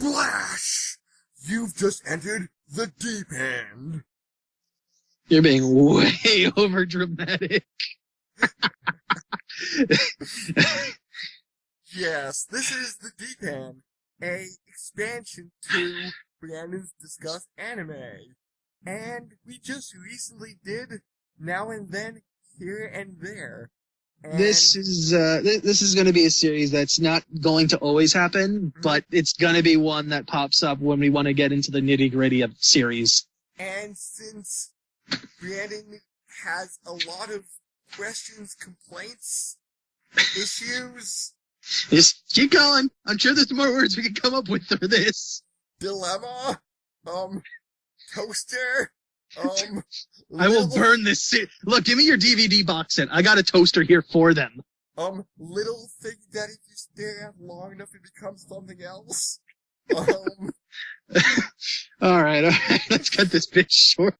Splash! You've just entered the deep end. You're being way over dramatic. Yes, this is the deep end, a expansion to Brandon's Discuss Anime. And we just recently did Now and Then, Here and There. And This is going to be a series that's not going to always happen, but it's going to be one that pops up when we want to get into the nitty-gritty of series. And since Brandon has a lot of questions, complaints, issues, Just keep going. I'm sure there's more words we can come up with for this. dilemma, toaster, I will burn this. Look, give me your DVD box set. I got a toaster here for them. little thing that if you stare at long enough, it becomes something else. All right. Let's cut this bit short.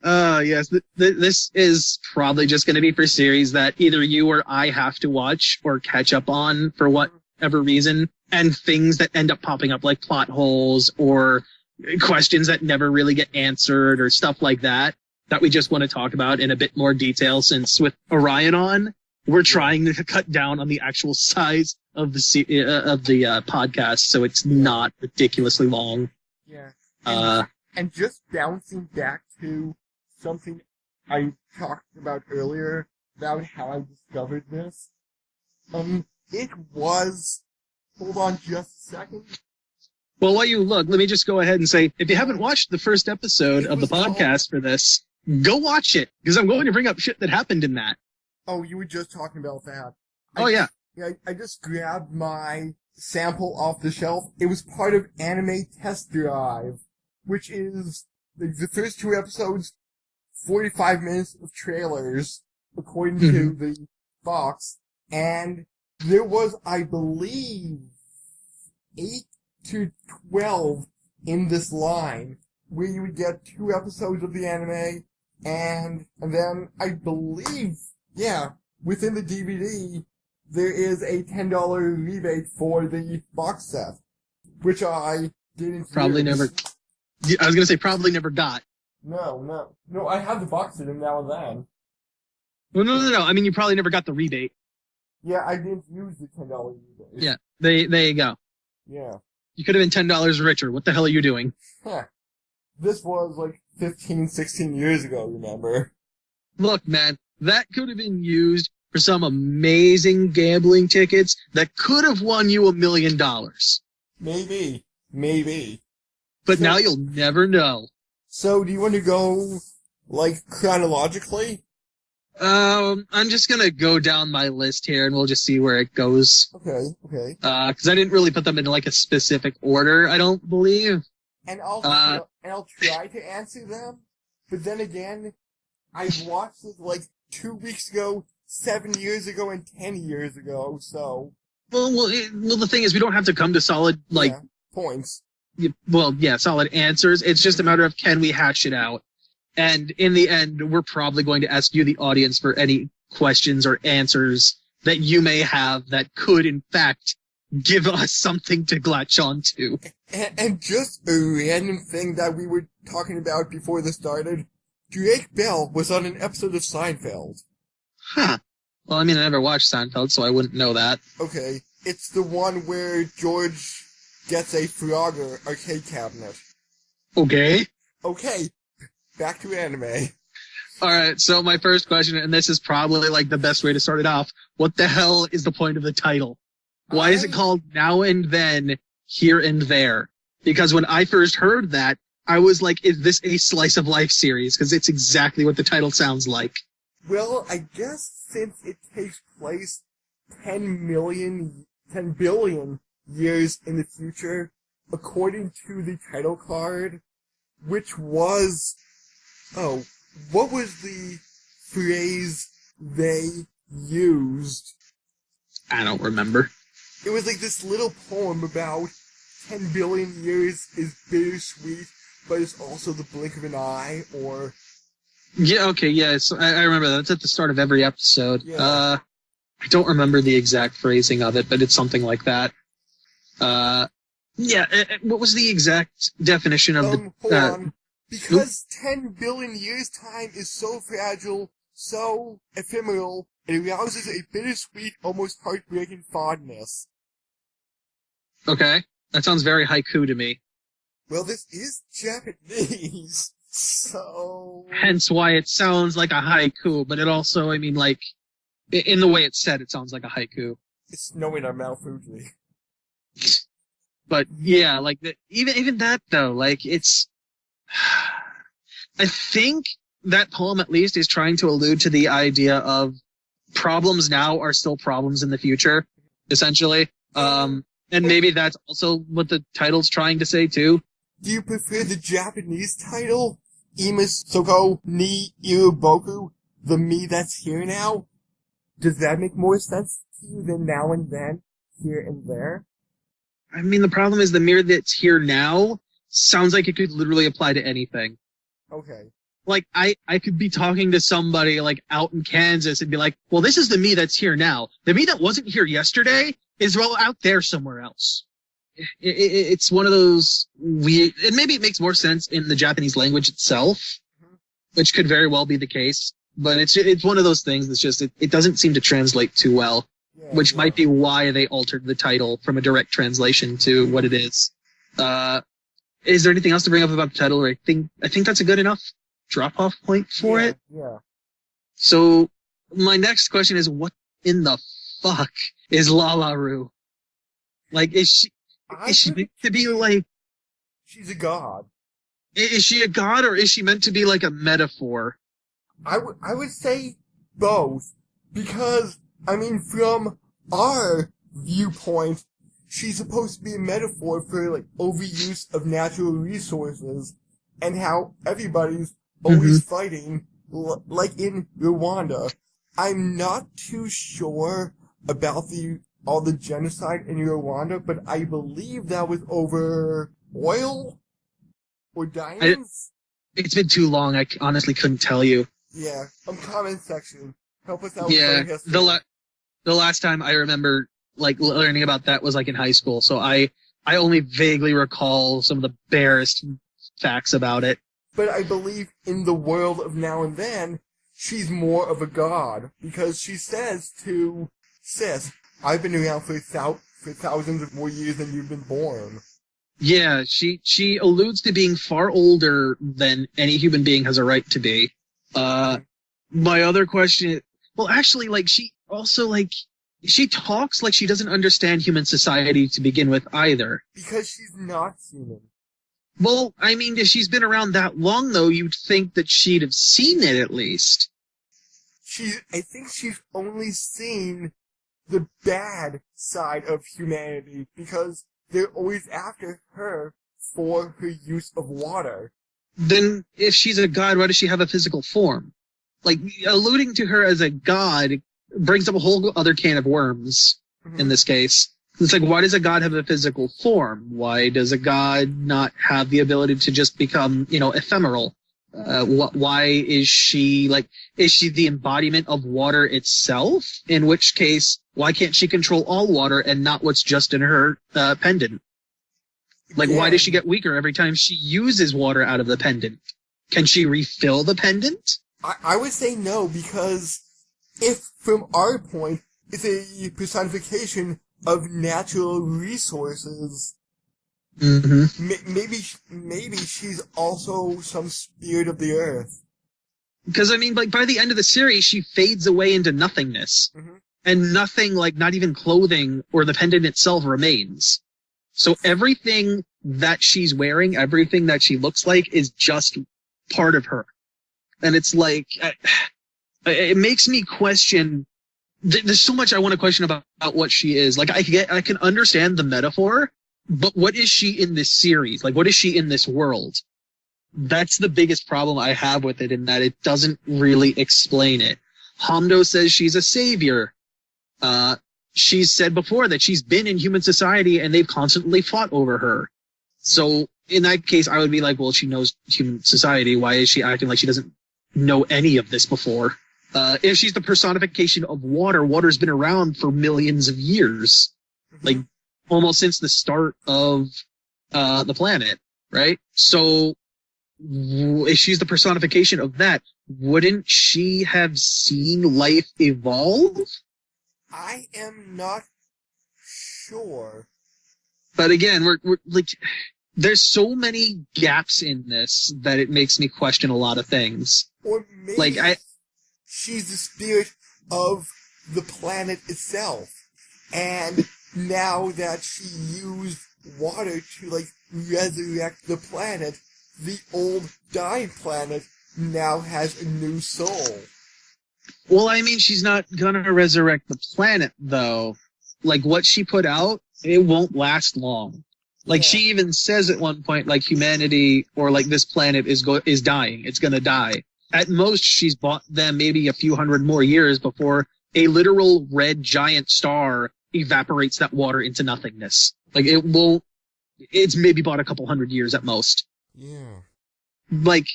Yes, this is probably just going to be for series that either you or I have to watch or catch up on for whatever reason, and things that end up popping up like plot holes or questions that never really get answered or stuff like that we just want to talk about in a bit more detail, since with Orion on, we're trying to cut down on the actual size of the podcast, so it's not ridiculously long. Yeah. And just bouncing back to something I talked about earlier, about how I discovered this. It was... Hold on just a second. Well, while you look, let me just go ahead and say, if you haven't watched the first episode of the podcast for this, go watch it, because I'm going to bring up shit that happened in that. Oh, you were just talking about that. Yeah. Yeah, I just grabbed my sample off the shelf. It was part of Anime Test Drive, which is the first 2 episodes, 45 minutes of trailers, according to the box, and there was, I believe, 8 to 12 in this line, where you would get 2 episodes of the anime, and then I believe, within the DVD, there is a $10 rebate for the box set, which I didn't probably never got. No, I have the box set now and then. Well, no. I mean, you probably never got the rebate. Yeah, I didn't use the $10 rebate. Yeah, there you go. Yeah. You could have been $10 richer. What the hell are you doing? Huh. This was like 15, 16 years ago, remember? Look, man, that could have been used for some amazing gambling tickets that could have won you $1 million. Maybe. But now you'll never know. So, do you want to go, like, chronologically? I'm just gonna go down my list here and we'll just see where it goes. Okay. Cause I didn't really put them in like a specific order, I don't believe. And I'll try to answer them, but then again, I watched it like 2 weeks ago, 7 years ago, and 10 years ago, so... Well, the thing is, we don't have to come to solid, points. Solid answers. It's just a matter of, can we hash it out? And in the end, we're probably going to ask you, the audience, for any questions or answers that you may have that could, in fact, give us something to latch onto. And just a random thing that we were talking about before this started, Drake Bell was on an episode of Seinfeld. Huh. Well, I mean, I never watched Seinfeld, so I wouldn't know that. Okay. It's the one where George gets a Frogger arcade cabinet. Okay. Back to anime. Alright, so my first question, and this is probably like the best way to start it off, what the hell is the point of the title? Why is it called Now and Then, Here and There? Because when I first heard that, I was like, is this a slice of life series? Because it's exactly what the title sounds like. Well, I guess since it takes place 10 billion years in the future, according to the title card, which was... Oh, what was the phrase they used? I don't remember. It was like this little poem about 10 billion years is bittersweet, but it's also the blink of an eye, or... Yeah, okay, yeah, so I remember that. That's at the start of every episode. Yeah. I don't remember the exact phrasing of it, but it's something like that. What was the exact definition of Hold on. Because 10 billion years time is so fragile, so ephemeral, it arouses a bittersweet, almost heartbreaking fondness. Okay, that sounds very haiku to me. Well, this is Japanese, so... Hence why it sounds like a haiku, but it also, I mean, like, in the way it's said, it sounds like a haiku. It's snowing on Mount Fuji. But yeah, like, even that though, like, it's... I think that poem at least is trying to allude to the idea of problems now are still problems in the future, essentially. And maybe that's also what the title's trying to say too. Do you prefer the Japanese title? Ima Soko ni Iruboku, the me that's here now? Does that make more sense to you than now and then, here and there? I mean, the problem is the mirror that's here now sounds like it could literally apply to anything. Okay. Like, I could be talking to somebody, like, out in Kansas and be like, well, this is the me that's here now. The me that wasn't here yesterday is, well, out there somewhere else. It's one of those weird, and maybe it makes more sense in the Japanese language itself, which could very well be the case, but it's one of those things that's just, it doesn't seem to translate too well, which might be why they altered the title from a direct translation to what it is. Is there anything else to bring up about the title? Or I think that's a good enough drop-off point for it. Yeah. So, my next question is, what in the fuck is Lalaru? Like, is she meant to be like... She's a god. Is she a god, or is she meant to be like a metaphor? I would say both. Because, I mean, from our viewpoint, she's supposed to be a metaphor for, like, overuse of natural resources, and how everybody's always fighting, like in Rwanda. I'm not too sure about all the genocide in Rwanda, but I believe that was over oil or diamonds. It's been too long. I honestly couldn't tell you. Yeah, comment section. Help us out. Yeah, with history. the last time I remember like learning about that was like in high school, so I only vaguely recall some of the barest facts about it. But I believe in the world of now and then, she's more of a god, because she says to Sis, I've been around for thousands of more years than you've been born. Yeah, she alludes to being far older than any human being has a right to be. My other question, well, actually, like, she also, like, she talks like she doesn't understand human society to begin with either. Because she's not human. Well, I mean, if she's been around that long, though, you'd think that she'd have seen it at least. I think she's only seen the bad side of humanity, because they're always after her for her use of water. Then, if she's a god, why does she have a physical form? Like, alluding to her as a god brings up a whole other can of worms, in this case. It's like, why does a god have a physical form? Why does a god not have the ability to just become, ephemeral? Why is she, like, is she the embodiment of water itself? In which case, why can't she control all water and not what's just in her pendant? Like, why does she get weaker every time she uses water out of the pendant? Can she refill the pendant? I would say no, because if, from our point, it's a personification of natural resources, maybe she's also some spirit of the earth. Because, I mean, like, by the end of the series, she fades away into nothingness. And nothing, like, not even clothing or the pendant itself remains. So everything that she's wearing, everything that she looks like is just part of her. And it's like, it makes me question, there's so much I want to question about what she is. Like, I can understand the metaphor, but what is she in this series? Like, what is she in this world? That's the biggest problem I have with it, in that it doesn't really explain it. Hamdo says she's a savior. She's said before that she's been in human society and they've constantly fought over her. So in that case, I would be like, well, she knows human society. Why is she acting like she doesn't know any of this before? If she's the personification of water, water's been around for millions of years. Like, almost since the start of the planet, right? So if she's the personification of that, wouldn't she have seen life evolve? I am not sure. But again, we're like, there's so many gaps in this that it makes me question a lot of things. Or maybe Like she's the spirit of the planet itself. And now that she used water to, like, resurrect the planet, the old dying planet now has a new soul. Well, I mean, she's not gonna resurrect the planet, though. Like, what she put out, it won't last long. Like, Yeah. she even says at one point, like, humanity, or like, this planet is dying. It's gonna die. At most, she's bought them maybe a few hundred more years before a literal red giant star evaporates that water into nothingness. Like, it's maybe bought a couple hundred years at most. Yeah. Like,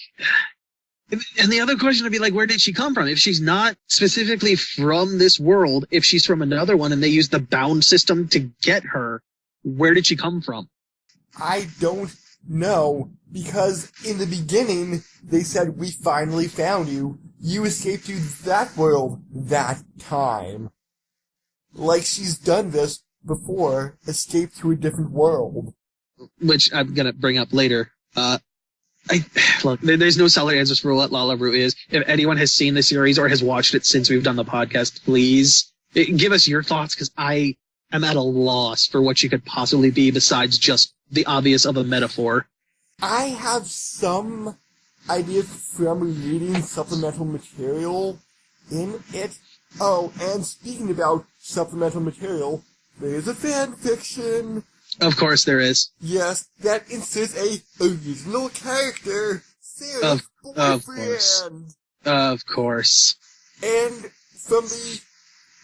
and the other question would be, like, where did she come from? If she's not specifically from this world, if she's from another one and they use the bound system to get her, where did she come from? I don't know, because in the beginning, they said, we finally found you. You escaped to that world that time. Like she's done this before, escaped to a different world. Which I'm gonna bring up later. Look, there's no solid answers for what Lala Roo is. If anyone has seen the series or has watched it since we've done the podcast, please give us your thoughts, because I am at a loss for what she could possibly be besides just the obvious of a metaphor. I have some ideas from reading supplemental material in it. Oh, and speaking about supplemental material, there's a fan fiction. Of course there is. Yes, that inserts a original character, Sarah's boyfriend. Of course. And from the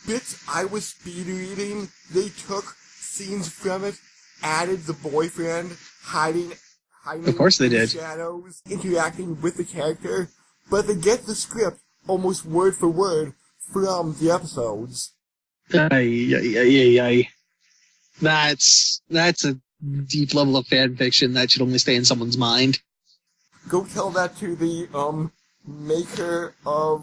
bits I was speed reading, they took scenes from it, added the boyfriend, hiding Of course they in the did. shadows, interacting with the character, but they get the script almost word for word from the episodes. That's a deep level of fan fiction that should only stay in someone's mind. Go tell that to the, maker of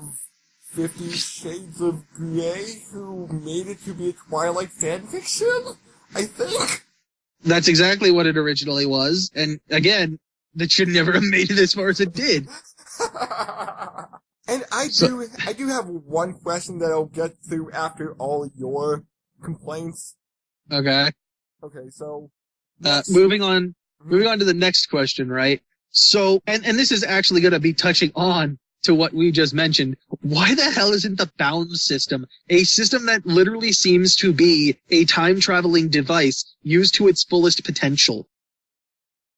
50 Shades of Grey, who made it to be a Twilight fanfiction, I think? That's exactly what it originally was, and again, that should never have made it as far as it did. And I do have one question that I'll get through after all your complaints. Okay. Okay, so... Moving on to the next question, right? So, and this is actually going to be touching on to what we just mentioned. Why the hell isn't the bound system a system that literally seems to be a time-traveling device used to its fullest potential?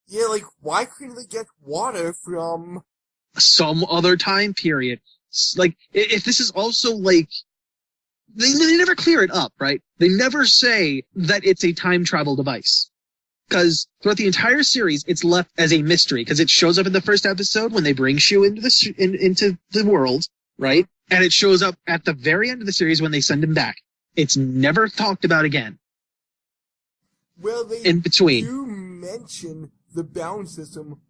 Yeah, like, why couldn't they get water from... some other time period? Like, if this is also, like... They never clear it up, right? They never say that it's a time travel device. Because throughout the entire series, it's left as a mystery, because it shows up in the first episode when they bring Shu into the world, right? And it shows up at the very end of the series when they send him back. It's never talked about again. Well, they in between. do mention the bound system,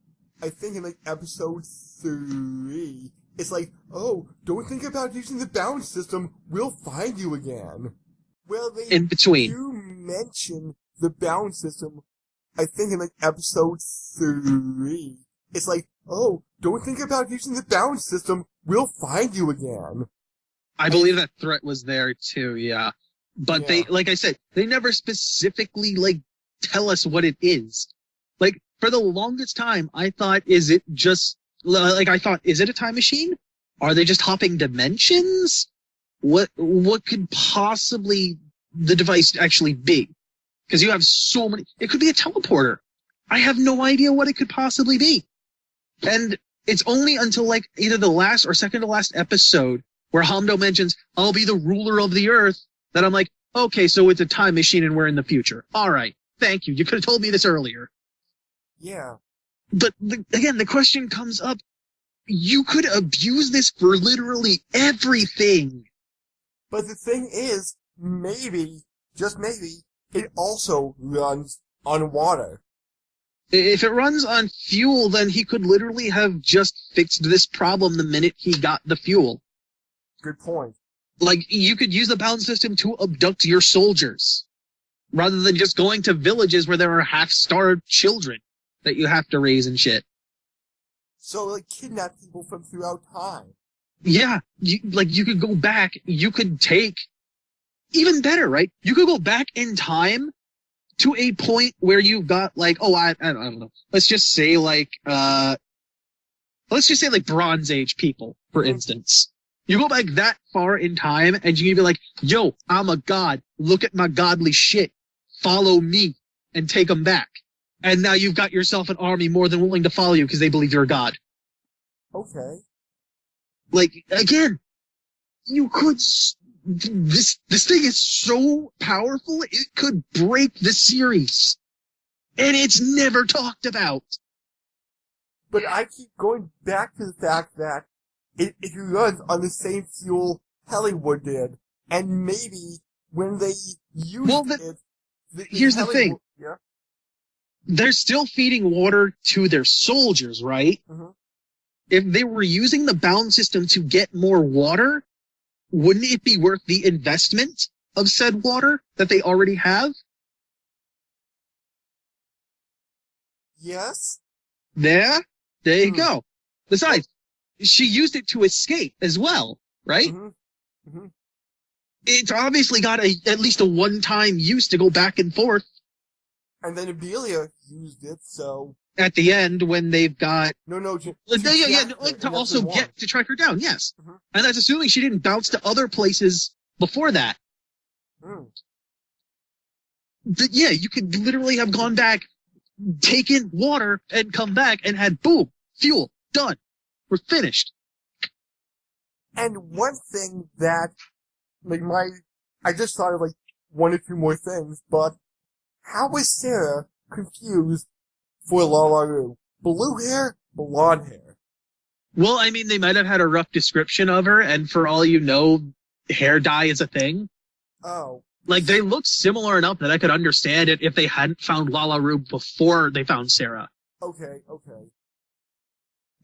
I think in, like, episode 3. It's like, oh, don't think about using the bound system, we'll find you again. Well, they In between. do mention the bound system, I think in, like, episode 3. It's like, oh, don't think about using the bound system, we'll find you again. I believe that threat was there too, yeah. But Yeah. they, like I said, they never specifically, like, tell us what it is. Like, for the longest time, I thought, is it a time machine? Are they just hopping dimensions? What could possibly the device actually be? Because you have so many, it could be a teleporter. I have no idea what it could possibly be. And it's only until, like, either the last or second to last episode where Hamdo mentions, I'll be the ruler of the earth, that I'm like, okay, so it's a time machine and we're in the future. All right. Thank you. You could have told me this earlier. Yeah. But again, the question comes up, you could abuse this for literally everything. But the thing is, maybe, just maybe, it also runs on water. If it runs on fuel, then he could literally have just fixed this problem the minute he got the fuel. Good point. Like, you could use the balance system to abduct your soldiers, rather than just going to villages where there are half-starved children that you have to raise and shit. So, like, kidnap people from throughout time. Yeah, you could go back, you could take, even better, right? You could go back in time to a point where you've got, like, I don't know. Let's just say, like, Bronze Age people, for instance. You go back that far in time, and you can be like, yo, I'm a god. Look at my godly shit. Follow me, and take them back. And now you've got yourself an army more than willing to follow you because they believe you're a god. Okay. Like, again, you could... This thing is so powerful, it could break the series. And it's never talked about. But I keep going back to the fact that it runs on the same fuel Hollywood did. And maybe when they used it... Here's the thing. Yeah? They're still feeding water to their soldiers, right? Mm-hmm. If they were using the balance system to get more water, wouldn't it be worth the investment of said water that they already have? Yes? There you go. Besides, she used it to escape as well, right? Mm-hmm. Mm-hmm. It's obviously got at least a one-time use to go back and forth. And then Abelia used it, so... At the end, when they've got... to also get to track her down, yes. Mm-hmm. And that's assuming she didn't bounce to other places before that. Mm. But yeah, you could literally have gone back, taken water, and come back and had, boom, fuel, done. We're finished. And one thing that, I just thought of, one or two more things, but how was Sarah confused for LaLaRue? Blue hair, blonde hair. Well, I mean, they might have had a rough description of her, and for all you know, hair dye is a thing. Oh. Like, they look similar enough that I could understand it if they hadn't found LaLaRue before they found Sarah. Okay.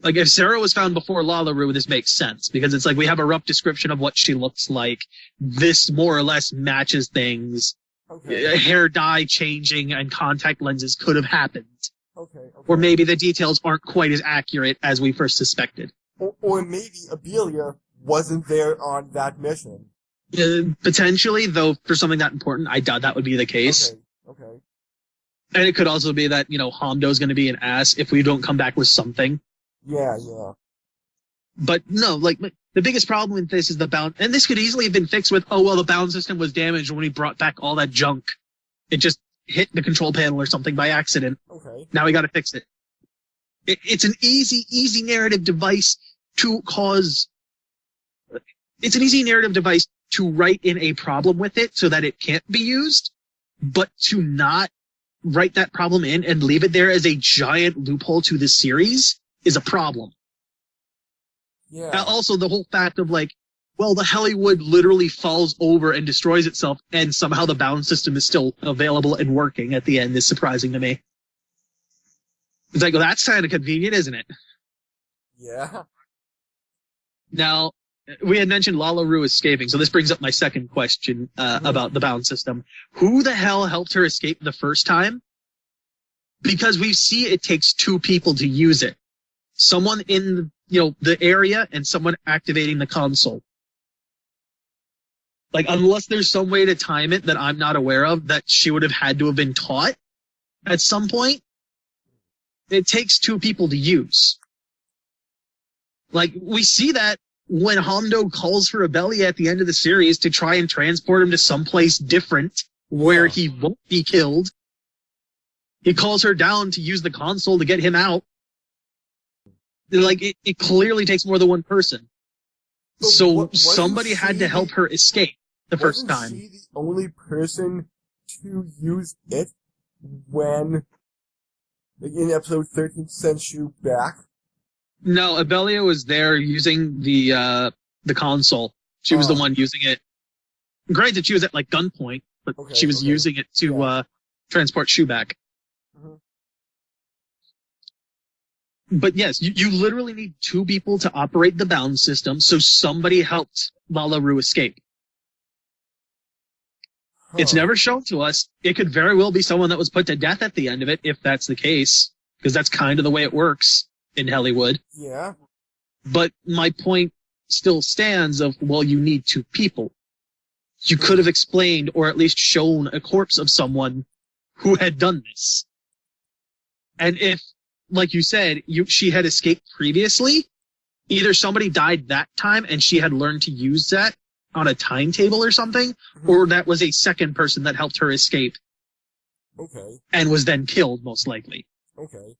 Like, if Sarah was found before LaLaRue, this makes sense, because it's like we have a rough description of what she looks like. This more or less matches things. Okay. Hair dye changing and contact lenses could have happened. Okay. Or maybe the details aren't quite as accurate as we first suspected. Or maybe Abelia wasn't there on that mission. Potentially, though, for something that important, I doubt that would be the case. Okay. And it could also be that, Homdo's going to be an ass if we don't come back with something. Yeah. But no, the biggest problem with this is the balance, and this could easily have been fixed with, the balance system was damaged when we brought back all that junk. It just hit the control panel or something by accident. Okay. Now we gotta fix it. It's an easy narrative device to cause... It's an easy narrative device to write in a problem with it so that it can't be used, but to not write that problem in and leave it there as a giant loophole to the series is a problem. Yeah. Also, the whole fact of the Hollywood literally falls over and destroys itself, and somehow the balance system is still available and working at the end is surprising to me. It's like, well, that's kind of convenient, isn't it? Yeah. Now, we had mentioned LaLaRue escaping, so this brings up my second question about the balance system. Who the hell helped her escape the first time? Because we see it takes two people to use it. Someone in the area and someone activating the console. Unless there's some way to time it that I'm not aware of that she would have had to have been taught at some point, it takes two people to use. We see that when Hondo calls for Abelia at the end of the series to try and transport him to someplace different where he won't be killed. He calls her down to use the console to get him out. It clearly takes more than one person. So somebody had to help her escape the first time. Wasn't she the only person to use it when, in episode 13, sent you back? No, Abelia was there using the console. She was the one using it. Granted, she was at gunpoint, but Okay, she was okay. using it to transport Shu back. Mhm. But yes, you literally need two people to operate the bound system, so somebody helped Lala Ru escape. It's Huh. never shown to us. It could very well be someone that was put to death at the end of it, if that's the case, because that's kind of the way it works in Hollywood. Yeah. But my point still stands of, well, you need two people. You could have explained or at least shown a corpse of someone who had done this. And if, like you said, she had escaped previously, either somebody died that time and she had learned to use that on a timetable or something, or that was a second person that helped her escape. Okay. And was then killed, most likely. Okay.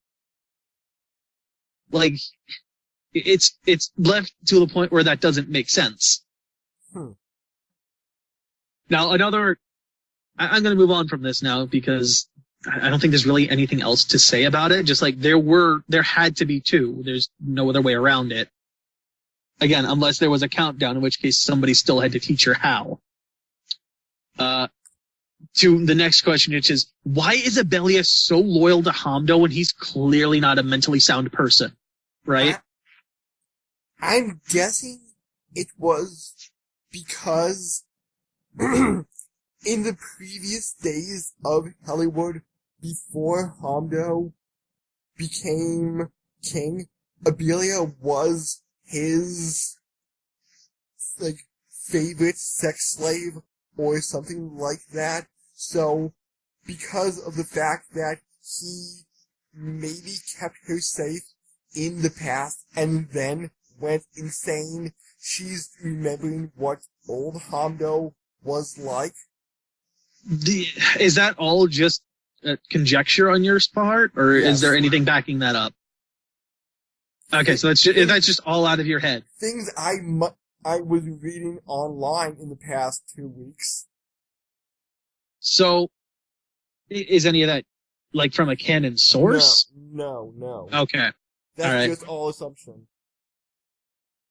Like, it's left to the point where that doesn't make sense. Now, I'm going to move on from this now because I don't think there's really anything else to say about it. Just like there had to be two. There's no other way around it. Again, unless there was a countdown, in which case somebody still had to teach her how. To the next question, which is, why is Abelia so loyal to Hamdo when he's clearly not a mentally sound person? Right? I'm guessing it was because in the previous days of Hollywood, before Hamdo became king, Abelia was his, like, favorite sex slave or something like that. So, because of the fact that he maybe kept her safe in the past and then went insane, she's remembering what old Hamdo was like. Is that all just conjecture on your part, or Yes. is there anything backing that up? Okay, so that's just all out of your head. Things I was reading online in the past 2 weeks. So, is any of that, like, from a canon source? No. Okay. That's all right. just all assumption.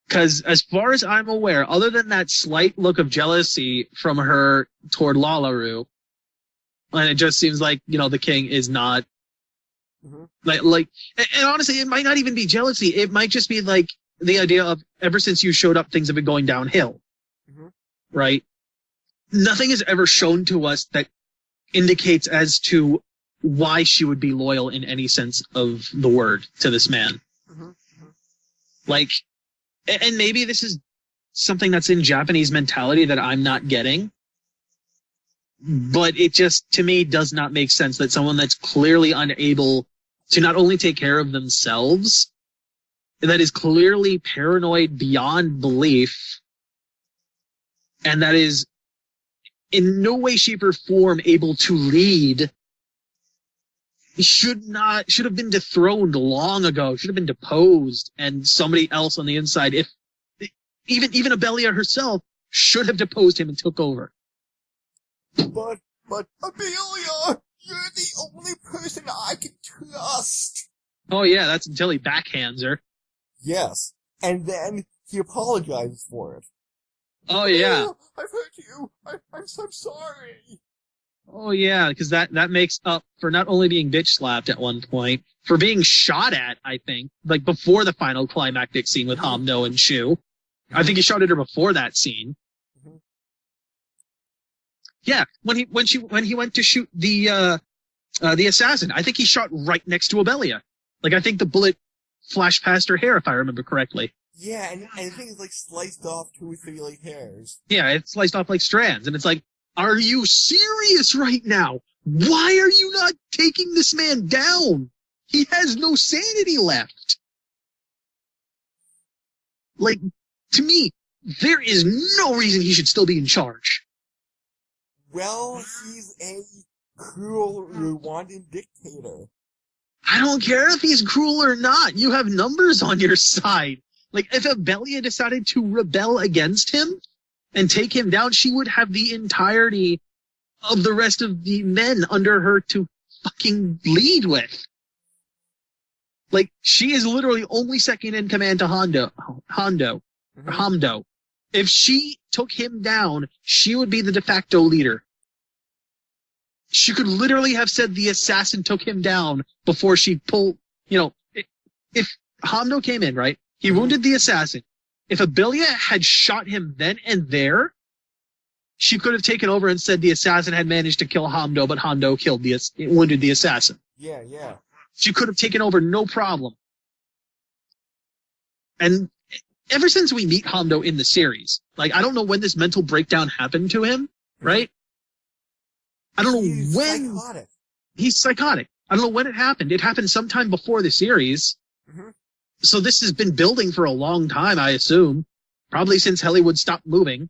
Because as far as I'm aware, other than that slight look of jealousy from her toward Lala Ru, and it just seems like, the king is not, and honestly, it might not even be jealousy. It might just be like the idea of, ever since you showed up, things have been going downhill. Right? Nothing is ever shown to us that indicates as to why she would be loyal in any sense of the word to this man. Like, and maybe this is something that's in Japanese mentality that I'm not getting, but it just, to me, does not make sense that someone that's clearly unable to not only take care of themselves, that is clearly paranoid beyond belief, and that is in no way, shape, or form able to lead, should have been dethroned long ago, should have been deposed, and somebody else on the inside, if even Abelia herself, should have deposed him and took over. But Abelia, you're the only person I can trust. Oh yeah, that's until he backhands her. Yes, and then he apologizes for it. Oh yeah. Oh, I've hurt you. I'm so sorry. Oh yeah, because that makes up for not only being bitch slapped at one point, for being shot at, I think, like before the final climactic scene with Hamdo and Shu. I think he shot at her before that scene. Yeah, when he went to shoot the assassin, I think he shot right next to Abelia. Like, I think the bullet flashed past her hair, if I remember correctly. Yeah, and I think it's like sliced off 2 or 3 like hairs. Yeah, it's sliced off like strands, and it's like, are you serious right now? Why are you not taking this man down? He has no sanity left. Like, to me, there is no reason he should still be in charge. Well, he's a cruel Rwandan dictator. I don't care if he's cruel or not. You have numbers on your side. Like, if Abelia decided to rebel against him and take him down, she would have the entirety of the rest of the men under her to fucking lead with. Like, she is literally only second in command to Hamdo. If she took him down, she would be the de facto leader. She could literally have said the assassin took him down before she pulled, if Hamdo came in, right? He wounded the assassin. If Abelia had shot him then and there, she could have taken over and said the assassin had managed to kill Hamdo, but Hamdo wounded the assassin. Yeah. She could have taken over no problem. And ever since we meet Hamdo in the series, like, I don't know when this mental breakdown happened to him, right? I don't know when. Psychotic. He's psychotic. I don't know when it happened. It happened sometime before the series. Mm-hmm. So this has been building for a long time, I assume. Probably since Hollywood stopped moving.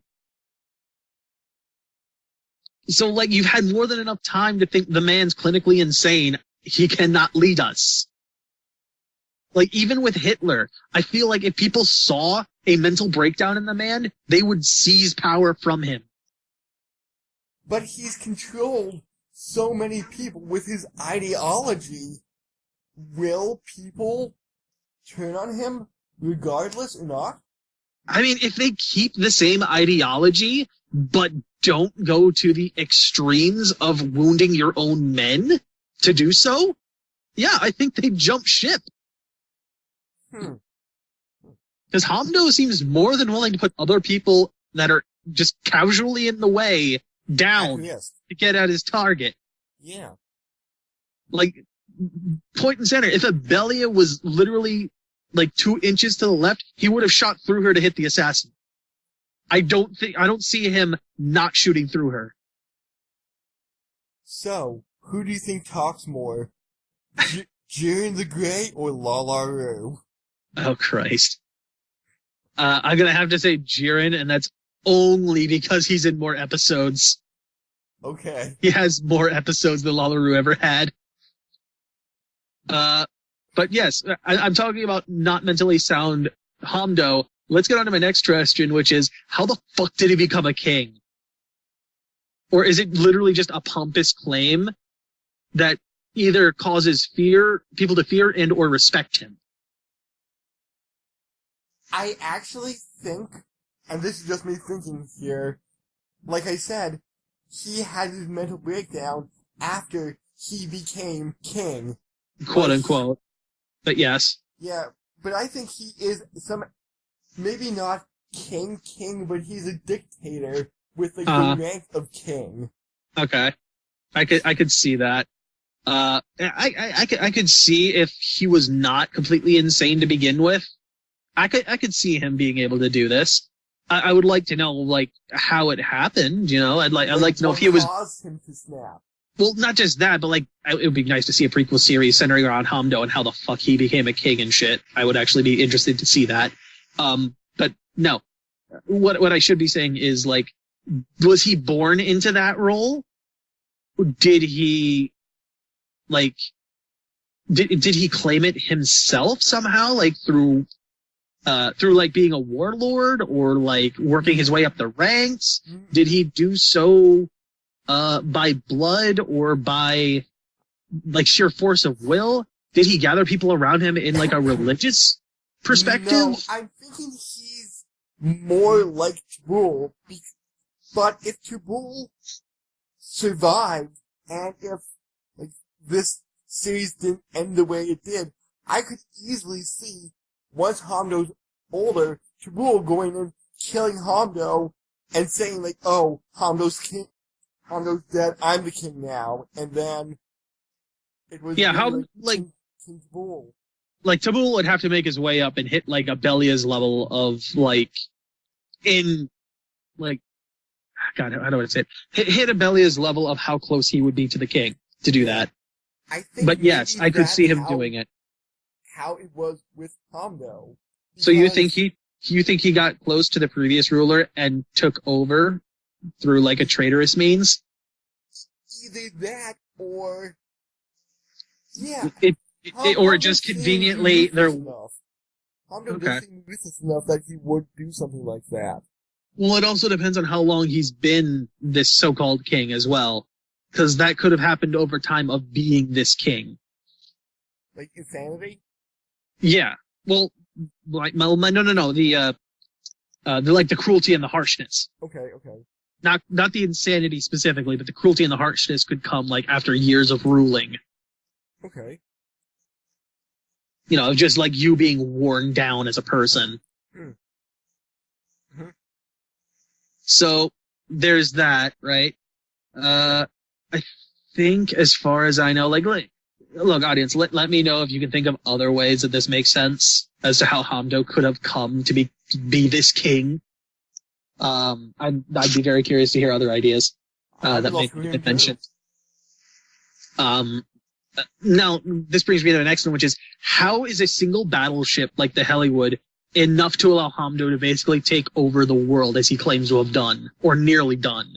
So, like, you've had more than enough time to think the man's clinically insane. He cannot lead us. Like, even with Hitler, I feel like if people saw a mental breakdown in the man, they would seize power from him. But he's controlled so many people with his ideology. Will people turn on him regardless or not? I mean, if they keep the same ideology, but don't go to the extremes of wounding your own men to do so, yeah, I think they jump ship. Because Hamdo seems more than willing to put other people that are just casually in the way down to get at his target. Yeah. Like, point and center. If Abelia was literally like 2 inches to the left, he would have shot through her to hit the assassin. I don't see him not shooting through her. So, who do you think talks more? Jiren the Grey or Lalaru? Oh, Christ. I'm gonna have to say Jiren, and that's only because he's in more episodes. Okay. He has more episodes than Lalaru ever had. But yes, I'm talking about not mentally sound Hamdo. Let's get on to my next question, which is, how the fuck did he become a king? Or is it literally just a pompous claim that either causes people to fear and or respect him? I actually think, and this is just me thinking here, like I said, he had his mental breakdown after he became king. Quote unquote. But yes. Yeah, but I think he is maybe not king, but he's a dictator with like the rank of king. Okay. I could see that. I could see if he was not completely insane to begin with. I could see him being able to do this. I would like to know, like, how it happened, I'd like to know if he was... caused him to snap. Well, not just that, but, like, it would be nice to see a prequel series centering around Hamdo and how the fuck he became a king and shit. I would actually be interested to see that. But no. What I should be saying is, like, was he born into that role? Did he, like... Did he claim it himself somehow, like, through like being a warlord or like working his way up the ranks? Did he do so by blood or by like sheer force of will? Did he gather people around him in like a religious perspective? No, I'm thinking he's more like Tabul, but if Tabul survived and if like this series didn't end the way it did, I could easily see once Hamdo's older, Tabul going in, killing Hamdo, and saying like, "Oh, Hamdo's dead, I'm the king now," and then it was King Tabul. Like Tabul would have to make his way up and hit like Abelia's level of like, God, how do I say it? Hit Abelia's level of how close he would be to the king to do that. But yes, I could see him doing it. How it was with Hamdo. So you think he got close to the previous ruler and took over through like a traitorous means? Either that or or just conveniently there. Hamdo doesn't seem ruthless enough that he would do something like that. Well, it also depends on how long he's been this so-called king as well, because that could have happened over time of being this king. Like insanity? Yeah. Well, like no. The like the cruelty and the harshness. Okay. Not the insanity specifically, but the cruelty and the harshness could come like after years of ruling. Okay. You know, just like you being worn down as a person. Mm-hmm. So there's that, right? I think as far as I know, like look, audience, let me know if you can think of other ways that this makes sense as to how Hamdo could have come to be this king. I'd be very curious to hear other ideas that make mention. Now, this brings me to the next one, which is, how is a single battleship like the Hollywood enough to allow Hamdo to basically take over the world as he claims to have done, or nearly done,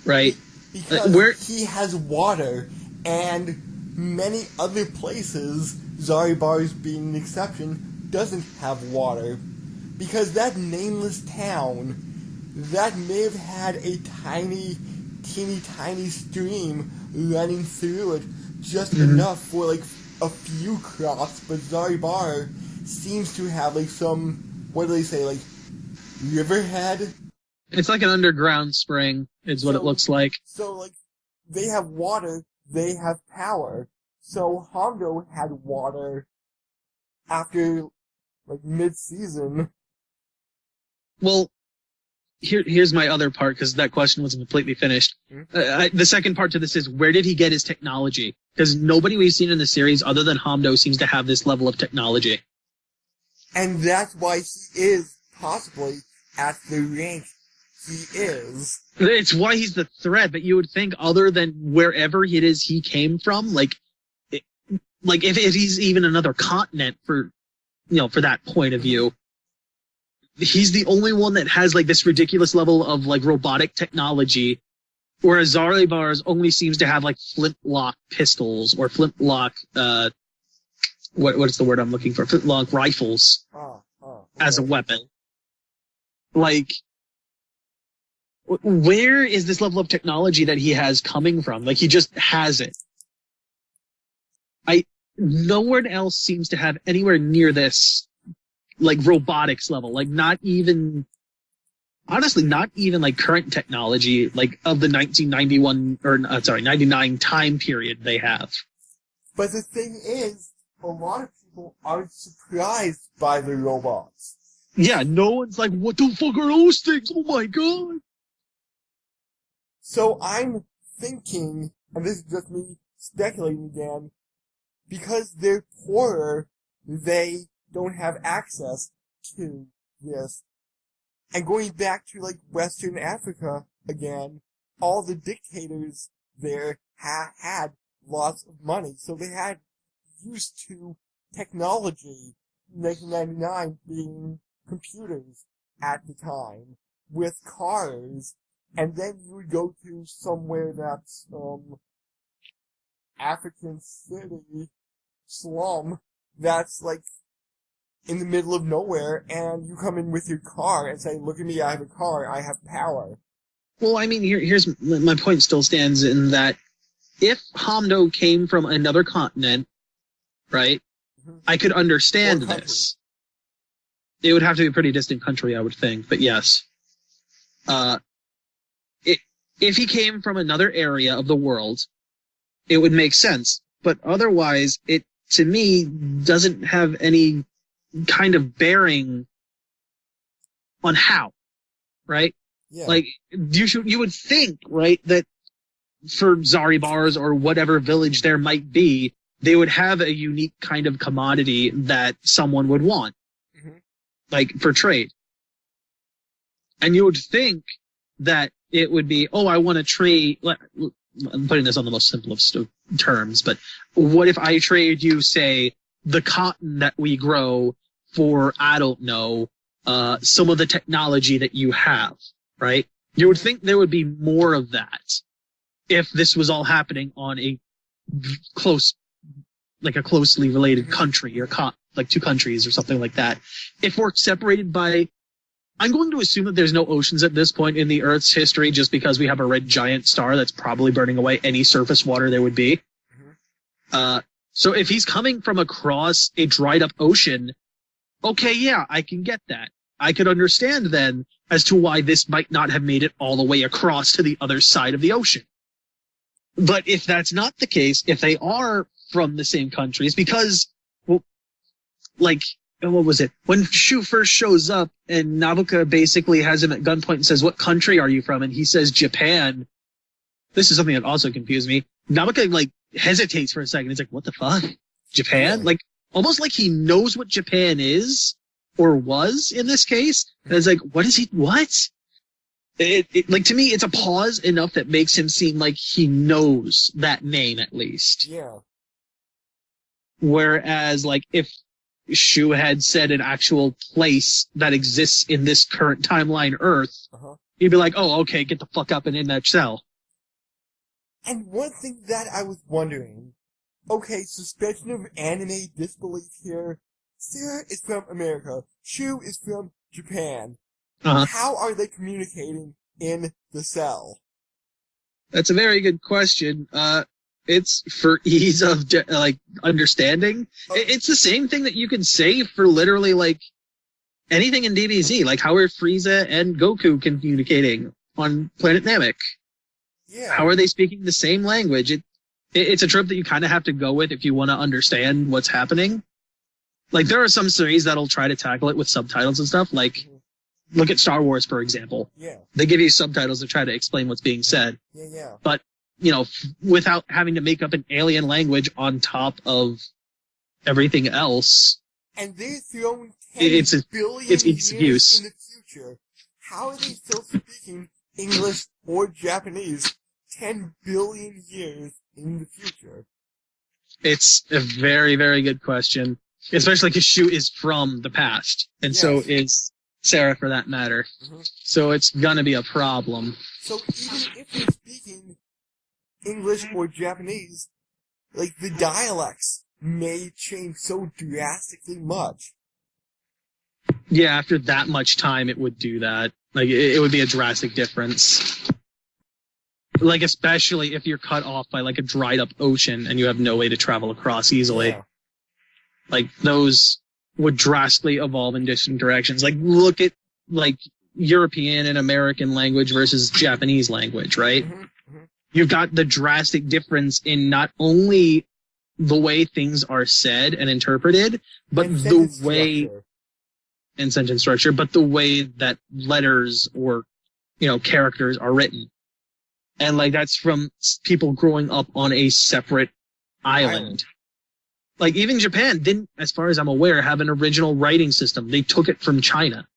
right? Because he has water, and many other places, Zaribar's being an exception, doesn't have water. Because that nameless town, that may have had a teeny tiny stream running through it, just enough for like a few crops, but Zaribar seems to have like some, what do they say, like riverhead? It's like an underground spring, is what it looks like. So like, they have water, they have power. So Hamdo had water after like mid-season. Well, here's my other part, because that question wasn't completely finished. The second part to this is, where did he get his technology? Because nobody we've seen in the series other than Hamdo seems to have this level of technology. And that's why he is possibly at the rank he is. It's why he's the threat, but you would think other than wherever it is he came from, like if he's even another continent for that point of view, he's the only one that has like this ridiculous level of like robotic technology, whereas Zaribar's only seems to have like flintlock pistols or flintlock what's the word I'm looking for? Flintlock rifles as a weapon. Like, where is this level of technology that he has coming from? Like, he just has it. No one else seems to have anywhere near this, like, robotics level. Like, not even like current technology, like, of the 99 time period they have. But the thing is, a lot of people are surprised by the robots. Yeah, no one's like, what the fuck are those things? Oh my god! So I'm thinking, and this is just me speculating again, because they're poorer, they don't have access to this. And going back to, like, Western Africa again, all the dictators there had lots of money, so they had used to technology, 1999 being computers at the time, with cars, and then you would go to somewhere that's, African city, slum, that's like in the middle of nowhere, and you come in with your car and say, look at me, I have a car, I have power. Well, I mean, here's my point still stands in that if Hamdo came from another continent, right, I could understand this. It would have to be a pretty distant country, I would think, but yes. If he came from another area of the world, it would make sense. But otherwise, it, to me, doesn't have any kind of bearing on how, right? Yeah. Like, you would think, right, that for Zaribars or whatever village there might be, they would have a unique kind of commodity that someone would want, like, for trade. And you would think that it would be, oh, I want to trade, I'm putting this on the most simplest of terms, but what if I trade you, say, the cotton that we grow for, I don't know, some of the technology that you have, right? You would think there would be more of that if this was all happening on a closely related country, or like two countries or something like that. If we're separated by, I'm going to assume that there's no oceans at this point in the Earth's history, just because we have a red giant star that's probably burning away any surface water there would be. So if he's coming from across a dried up ocean, okay, yeah, I can get that. I could understand then as to why this might not have made it all the way across to the other side of the ocean. But if that's not the case, if they are from the same countries, because, well, like, what was it? When Shu first shows up and Nabucco basically has him at gunpoint and says, what country are you from? And he says, Japan. This is something that also confused me. Nabucco, like, hesitates for a second. He's like, what the fuck? Japan? Yeah. Like, almost like he knows what Japan is, or was in this case. And it's like, what? Like, to me, it's a pause enough that makes him seem like he knows that name at least. Yeah. Whereas, like, if Shu had said an actual place that exists in this current timeline Earth, he'd be like, oh, okay, get the fuck up and in that cell. And one thing that I was wondering, okay, suspension of anime disbelief here. Sarah is from America. Shu is from Japan. How are they communicating in the cell? That's a very good question. It's for ease of understanding. It's the same thing that you can say for literally like anything in DBZ. Like how are Frieza and Goku communicating on Planet Namek? Yeah. How are they speaking the same language? It's a trope that you kind of have to go with if you want to understand what's happening. Like there are some series that'll try to tackle it with subtitles and stuff. Like look at Star Wars, for example. Yeah. They give you subtitles to try to explain what's being said. Yeah. But you know, without having to make up an alien language on top of everything else. And they're throwing 10 billion years in the future. How are they still speaking English or Japanese 10 billion years in the future? It's a very, very good question. Especially because Shu is from the past. And so is Sarah, for that matter. So it's gonna be a problem. So even if they're speaking English or Japanese, like the dialects may change so drastically much. Yeah, after that much time, it would do that. Like, it would be a drastic difference. Like, especially if you're cut off by, like, a dried up ocean and you have no way to travel across easily. Yeah. Like, those would drastically evolve in different directions. Like, look at, like, European and American language versus Japanese language, right? You've got the drastic difference in not only the way things are said and interpreted, but the way and sentence structure, but the way that letters or, you know, characters are written. And like that's from people growing up on a separate island. Like even Japan didn't, as far as I'm aware, have an original writing system. They took it from China.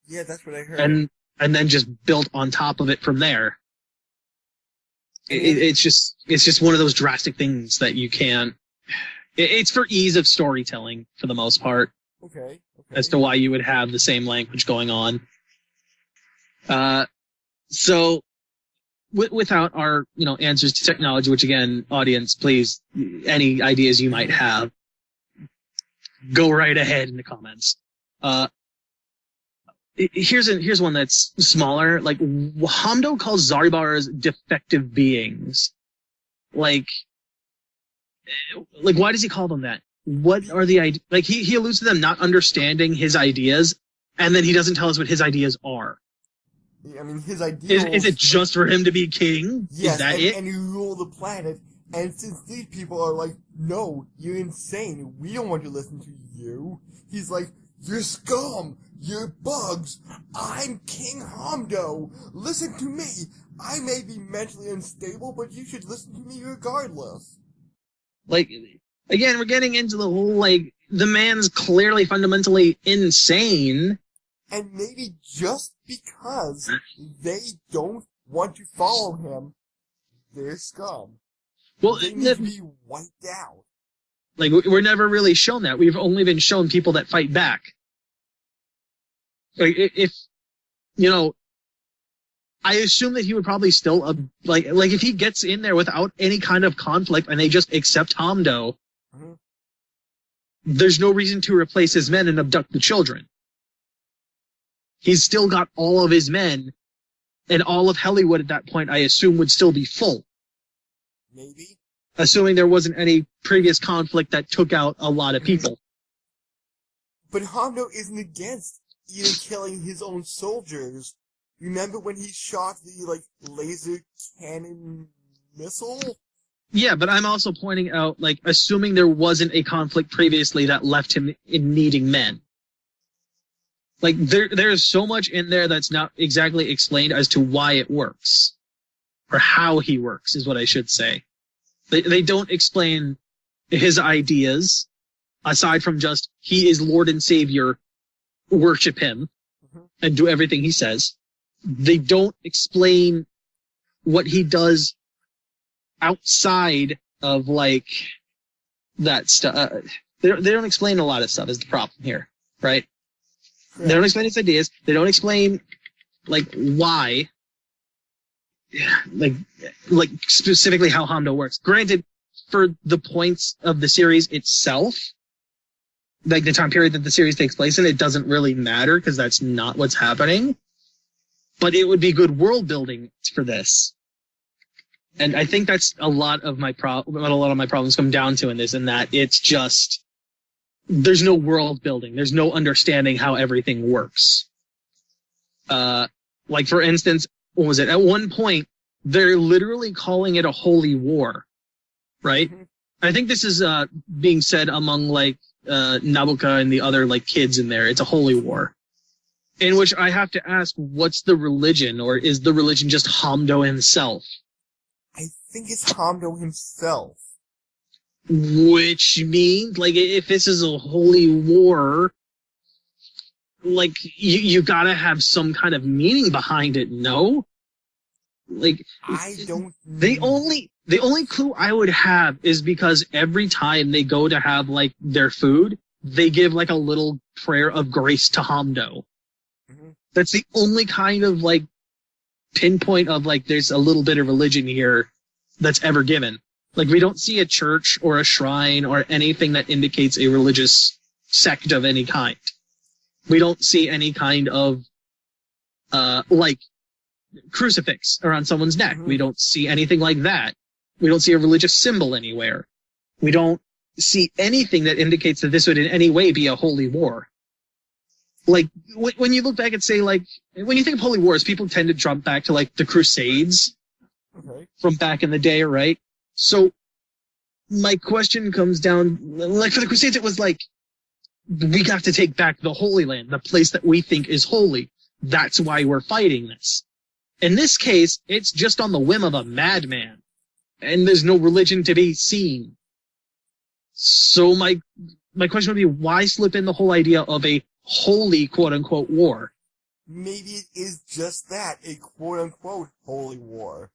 Yeah, that's what I heard. And then just built on top of it from there. It's just one of those drastic things that you can't. It's for ease of storytelling for the most part. Okay. As to why you would have the same language going on. So without our, you know, answers to technology, which again, audience, please, any ideas you might have, go right ahead in the comments. Here's one that's smaller. Like, Hamdo calls Zaribars defective beings. Like, why does he call them that? What are the ideas? Like, he alludes to them not understanding his ideas, and then he doesn't tell us what his ideas are. I mean, his ideas... Is it just for him to be king? Yes, is that it? And you rule the planet, and since these people are like, no, you're insane, we don't want to listen to you, he's like, you're scum! You're bugs! I'm King Hamdo! Listen to me! I may be mentally unstable, but you should listen to me regardless. Like, again, we're getting into the whole, like, the man's clearly fundamentally insane. And maybe just because they don't want to follow him, they're scum. Well, they need to be wiped out. Like, we're never really shown that. We've only been shown people that fight back. Like, if, you know, I assume that he would probably still, like if he gets in there without any kind of conflict and they just accept Hamdo, there's no reason to replace his men and abduct the children. He's still got all of his men, and all of Hollywood at that point, I assume, would still be full. Maybe. Assuming there wasn't any previous conflict that took out a lot of people. But Hondo isn't against even killing his own soldiers. Remember when he shot the, laser cannon missile? Yeah, but I'm also pointing out, assuming there wasn't a conflict previously that left him in needing men. There's so much in there that's not exactly explained as to why it works. Or how he works, is what I should say. They don't explain his ideas, aside from just, he is Lord and Savior, worship him, and do everything he says. They don't explain what he does outside of, that stuff. They don't explain a lot of stuff is the problem here, right? Yeah. They don't explain his ideas. They don't explain, why, specifically how Hondo works. Granted, for the points of the series itself, the time period that the series takes place in, it doesn't really matter because that's not what's happening. But it would be good world building for this. And I think that's a lot of my what a lot of my problems come down to in this, and that it's just, there's no world building. There's no understanding how everything works. For instance, what was it? At one point, they're literally calling it a holy war, right? Mm-hmm. I think this is being said among Nabucco and the other kids in there. It's a holy war, in which I have to ask, what's the religion, or is the religion just Hondo himself? I think it's Hondo himself. Which means, if this is a holy war, you gotta have some kind of meaning behind it, no? I don't... The only clue I would have is because every time they go to have, their food, they give, a little prayer of grace to Hondo. Mm-hmm. That's the only kind of, pinpoint of, there's a little bit of religion here that's ever given. We don't see a church or a shrine or anything that indicates a religious sect of any kind. We don't see any kind of, crucifix around someone's neck. Mm-hmm. We don't see anything like that. We don't see a religious symbol anywhere. We don't see anything that indicates that this would in any way be a holy war. When you look back and say, when you think of holy wars, people tend to jump back to, the Crusades from back in the day, right? So, my question comes down, for the Crusades, it was we got to take back the Holy Land, the place that we think is holy. That's why we're fighting this. In this case, it's just on the whim of a madman, and there's no religion to be seen. So my question would be, why slip in the whole idea of a holy, quote-unquote, war? Maybe it is just that, a quote-unquote holy war.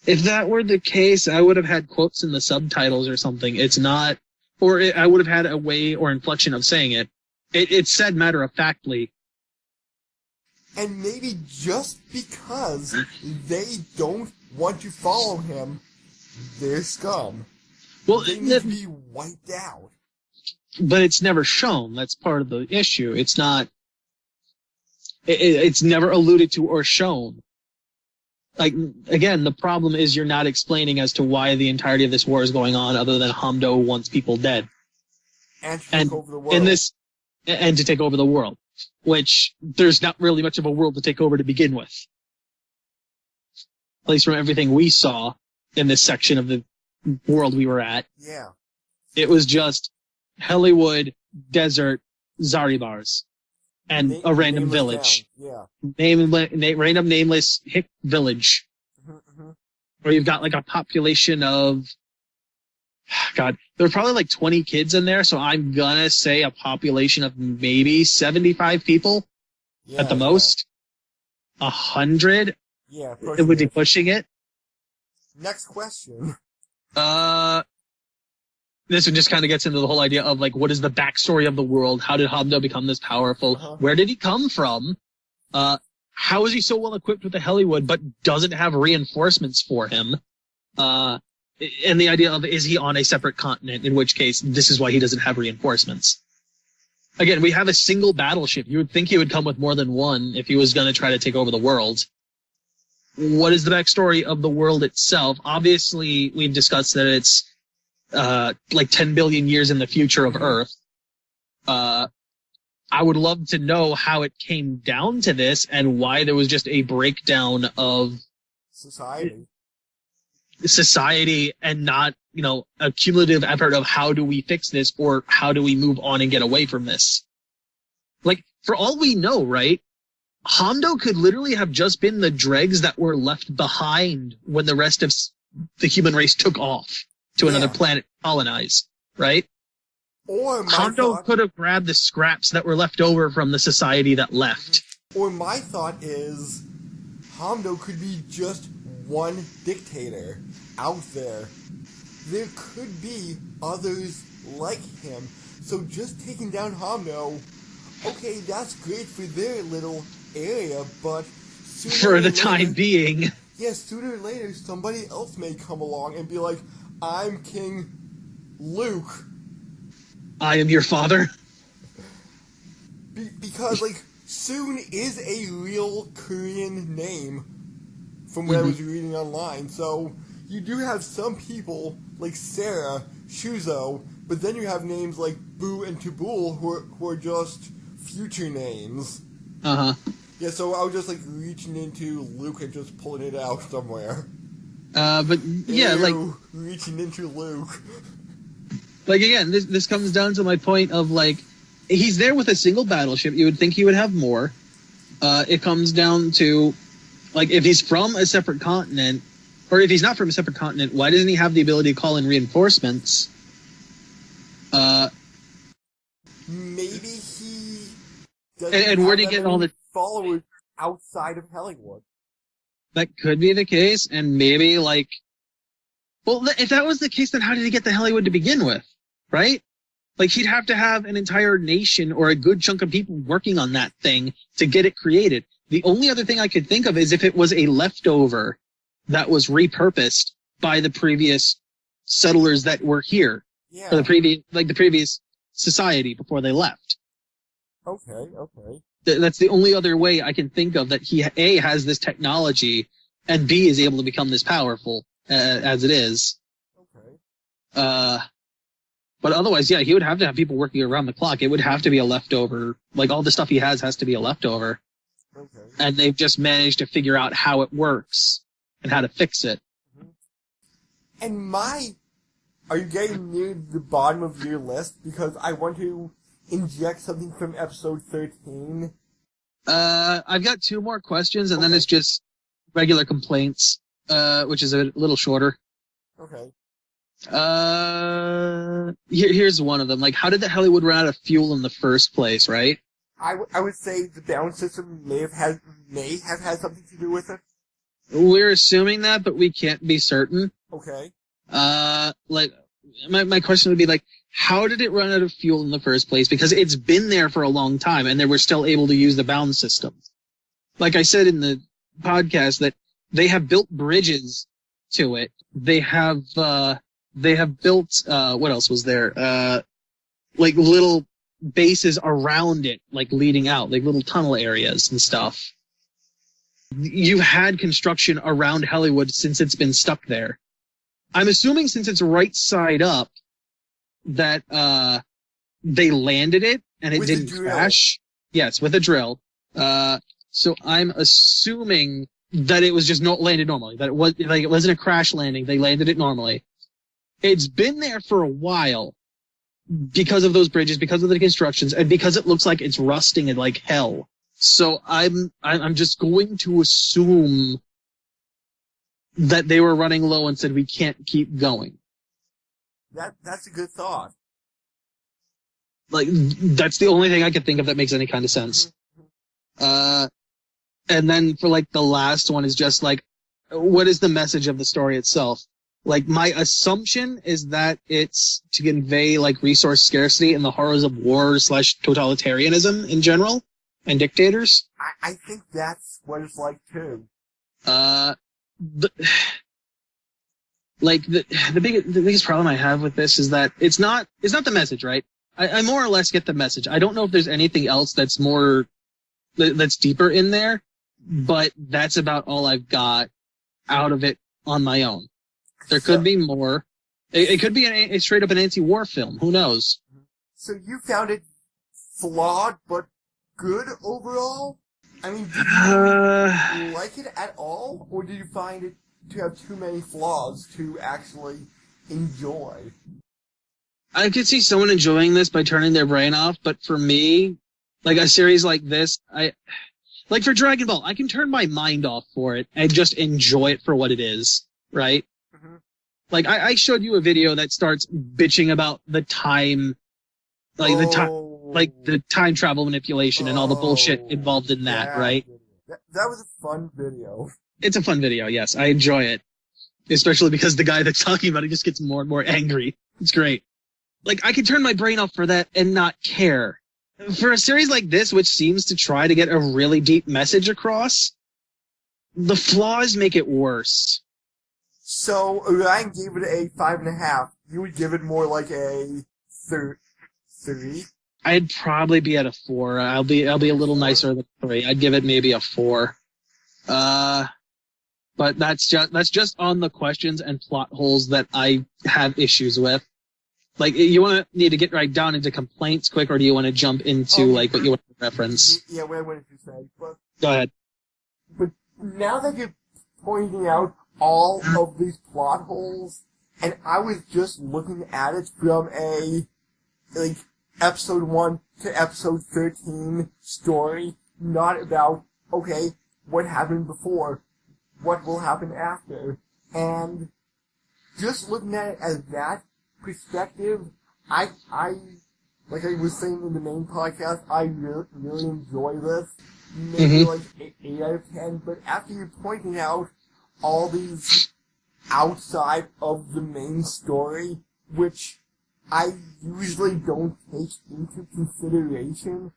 If that were the case, I would have had quotes in the subtitles or something. It's not, I would have had a way or inflection of saying it. It's said matter-of-factly. And maybe just because they don't want to follow him, they're scum. Well, they need to be wiped out. But it's never shown. That's part of the issue. It's not... It's never alluded to or shown. Again, the problem is you're not explaining as to why the entirety of this war is going on, other than Hondo wants people dead. And to take over the world. And to take over the world. Which, there's not really much of a world to take over to begin with. At least from everything we saw in this section of the world we were at. Yeah. It was just Hollywood, desert, Zaribars, and a random village. Town. Yeah. Random nameless hick village. Mm-hmm. Where you've got a population of, God, there were probably 20 kids in there, so I'm gonna say a population of maybe 75 people at the most. 100? Yeah, it would be pushing it. Next question. This one just kind of gets into the whole idea of what is the backstory of the world? How did Hondo become this powerful? Uh-huh. Where did he come from? How is he so well equipped with the Hollywood but doesn't have reinforcements for him? And the idea of, is he on a separate continent, in which case this is why he doesn't have reinforcements. Again, we have a single battleship. You would think he would come with more than one if he was going to try to take over the world. What is the backstory of the world itself? Obviously, we've discussed that it's 10 billion years in the future of Earth. I would love to know how it came down to this and why there was just a breakdown of society and not, a cumulative effort of how do we fix this or how do we move on and get away from this. Like, for all we know, right, Hondo could literally have just been the dregs that were left behind when the rest of the human race took off to another planet to colonize, right? Or Hondo could have grabbed the scraps that were left over from the society that left. Or my thought is, Hondo could be just one dictator out there. There could be others like him. So just taking down Hondo, okay, that's great for their little area, but for the time being. Yes, sooner or later, somebody else may come along and be like, I'm King Luke. I am your father. Because, Soon is a real Korean name from what I was reading online. So, you do have some people, like Sarah, Shuzo, but then you have names like Boo and Tabul who are just future names. Uh-huh. Yeah, so I was just, reaching into Luke and just pulling it out somewhere. But, yeah, reaching into Luke. Again, this comes down to my point of, he's there with a single battleship. You would think he would have more. It comes down to, if he's from a separate continent, or if he's not from a separate continent, why doesn't he have the ability to call in reinforcements? Maybe he doesn't and where do you get all the followers outside of Hollywood? That could be the case, and maybe, well, if that was the case, then how did he get to Hollywood to begin with? Right? He'd have to have an entire nation or a good chunk of people working on that thing to get it created. The only other thing I could think of is if it was a leftover that was repurposed by the previous settlers that were here. Yeah. Or the previous society before they left. Okay. That's the only other way I can think of that he, A, has this technology, and B, is able to become this powerful as it is. Okay. But otherwise, yeah, he would have to have people working around the clock. It would have to be a leftover. All the stuff he has to be a leftover. Okay. And they've just managed to figure out how it works and how to fix it. And are you getting near the bottom of your list? Because I want to inject something from episode 13. I've got 2 more questions, and then it's just regular complaints, which is a little shorter. Okay. Here's one of them. How did the Hollywood run out of fuel in the first place, right? I would say the balance system may have had something to do with it. We're assuming that, but we can't be certain. Okay. My question would be, how did it run out of fuel in the first place? Because it's been there for a long time, and they were still able to use the balance system. Like I said in the podcast, that they have built bridges to it. They have built, what else was there? Little bases around it, leading out, little tunnel areas and stuff. You've had construction around Hollywood since it's been stuck there. I'm assuming since it's right side up that, they landed it and it didn't crash. Yes, with a drill. So I'm assuming that it was just not landed normally, that it wasn't a crash landing. They landed it normally. It's been there for a while because of those bridges, because of the constructions, and because it looks like it's rusting like hell. So I'm just going to assume that they were running low and said we can't keep going. That's a good thought. That's the only thing I could think of that makes any kind of sense. And then for the last one is just what is the message of the story itself? My assumption is that it's to convey resource scarcity and the horrors of war / totalitarianism in general and dictators. I think that's what it's like too. The biggest problem I have with this is that it's not the message, right? I more or less get the message. I don't know if there's anything else that's deeper in there, but that's about all I've got out of it on my own. There could be more. It could be straight up an anti-war film. Who knows? So you found it flawed but good overall? I mean, did you like it at all, or did you find it to have too many flaws to actually enjoy? I could see someone enjoying this by turning their brain off, but for me, like a series like this, like for Dragon Ball, I can turn my mind off for it and just enjoy it for what it is, right? Mm-hmm. Like I showed you a video that starts bitching about the time, like the time travel manipulation and all the bullshit involved in that, right? That was a fun video. It's a fun video, yes. I enjoy it. Especially because the guy that's talking about it just gets more and more angry. It's great. Like, I can turn my brain off for that and not care. For a series like this, which seems to try to get a really deep message across, the flaws make it worse. So, Ryan gave it a 5.5. You would give it more like a 3? I'd probably be at a 4. I'll be a little nicer than 3. I'd give it maybe a 4. But that's just on the questions and plot holes that I have issues with. Like, you need to get right down into complaints quick, or do you want to jump into, what you want to reference? Yeah, what I wanted to say. But, go ahead. But now that you're pointing out all of these plot holes, and I was just looking at it from a, episode 1 to episode 13 story, not about, okay, what happened before, what will happen after, and just looking at it as that perspective, I like I was saying in the main podcast, I really enjoy this. Maybe 8 out of 10, but after you're pointing out all these outside of the main story, which I usually don't take into consideration,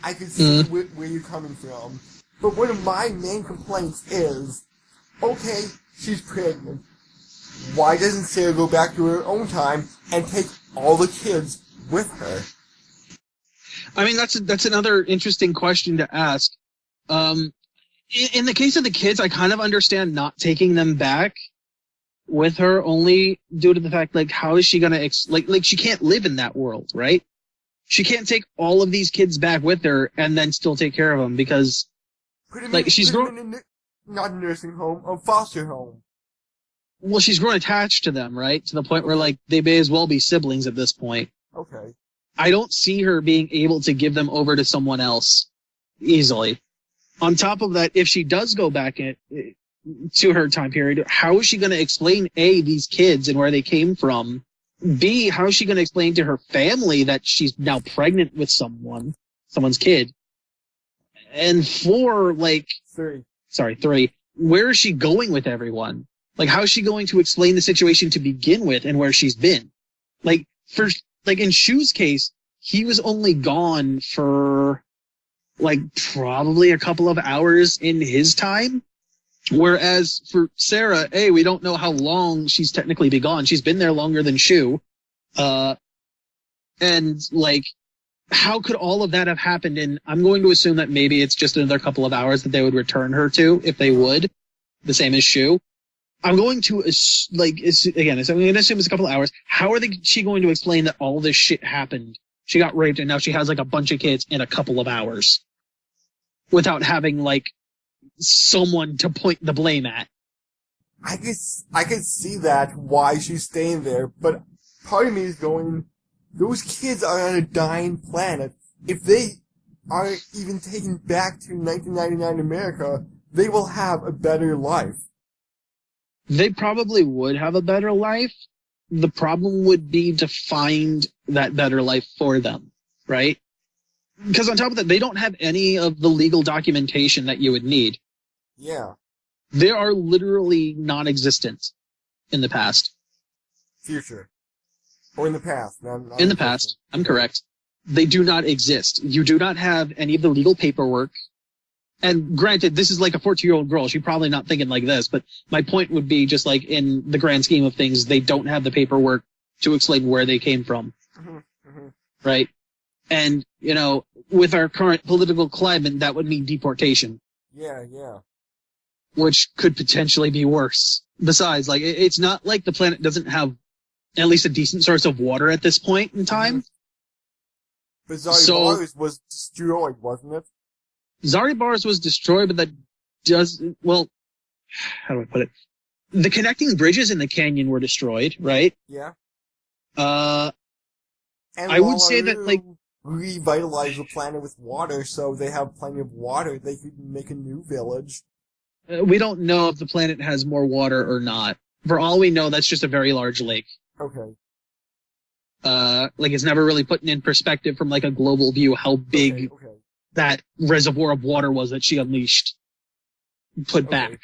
I can see where you're coming from. But one of my main complaints is, okay, she's pregnant. Why doesn't Sarah go back to her own time and take all the kids with her? I mean, that's another interesting question to ask. In the case of the kids, I kind of understand not taking them back with her, only due to the fact, how is she gonna, she can't live in that world, right? She can't take all of these kids back with her and then still take care of them, because, she's grown... Not a nursing home, a foster home. Well, she's grown attached to them, right? To the point where, they may as well be siblings at this point. Okay. I don't see her being able to give them over to someone else easily. On top of that, if she does go back to her time period, how is she going to explain, A, these kids and where they came from? B, how is she going to explain to her family that she's now pregnant with someone's kid? And 4, 3, where is she going with everyone? How is she going to explain the situation to begin with and where she's been? In Shu's case, he was only gone for, probably a couple of hours in his time. Whereas for Sarah, A, we don't know how long she's technically been gone. She's been there longer than Shu. And, how could all of that have happened? And I'm going to assume that maybe it's just another couple of hours that they would return her to, if they would. The same as Shu. I'm going to, I'm going to assume it's a couple of hours. How are she going to explain that all this shit happened? She got raped and now she has, a bunch of kids in a couple of hours. Without having, someone to point the blame at. I could see that, why she's staying there, but part of me is going, those kids are on a dying planet. If they are even taken back to 1999 America, they will have a better life. They probably would have a better life. The problem would be to find that better life for them, right? Because on top of that, they don't have any of the legal documentation that you would need. Yeah. They are literally non-existent in the past. Future. Or in the past. Not in the past. I'm correct. They do not exist. You do not have any of the legal paperwork. And granted, this is a 14-year-old girl. She's probably not thinking like this, but my point would be just in the grand scheme of things, they don't have the paperwork to explain where they came from. Mm-hmm. Mm-hmm. Right? And, with our current political climate, that would mean deportation. Yeah, yeah. Which could potentially be worse. Besides, it's not like the planet doesn't have at least a decent source of water at this point in time. But Zaribaris was destroyed, wasn't it? Zaribaris was destroyed, but that does, well, how do I put it? The connecting bridges in the canyon were destroyed, right? Yeah. And I would say that, like, revitalize the planet with water, so they have plenty of water. They could make a new village. We don't know if the planet has more water or not. For all we know, that's just a very large lake. Okay. Like, it's never really put in perspective from, like, a global view how big that reservoir of water was that she unleashed. Put back.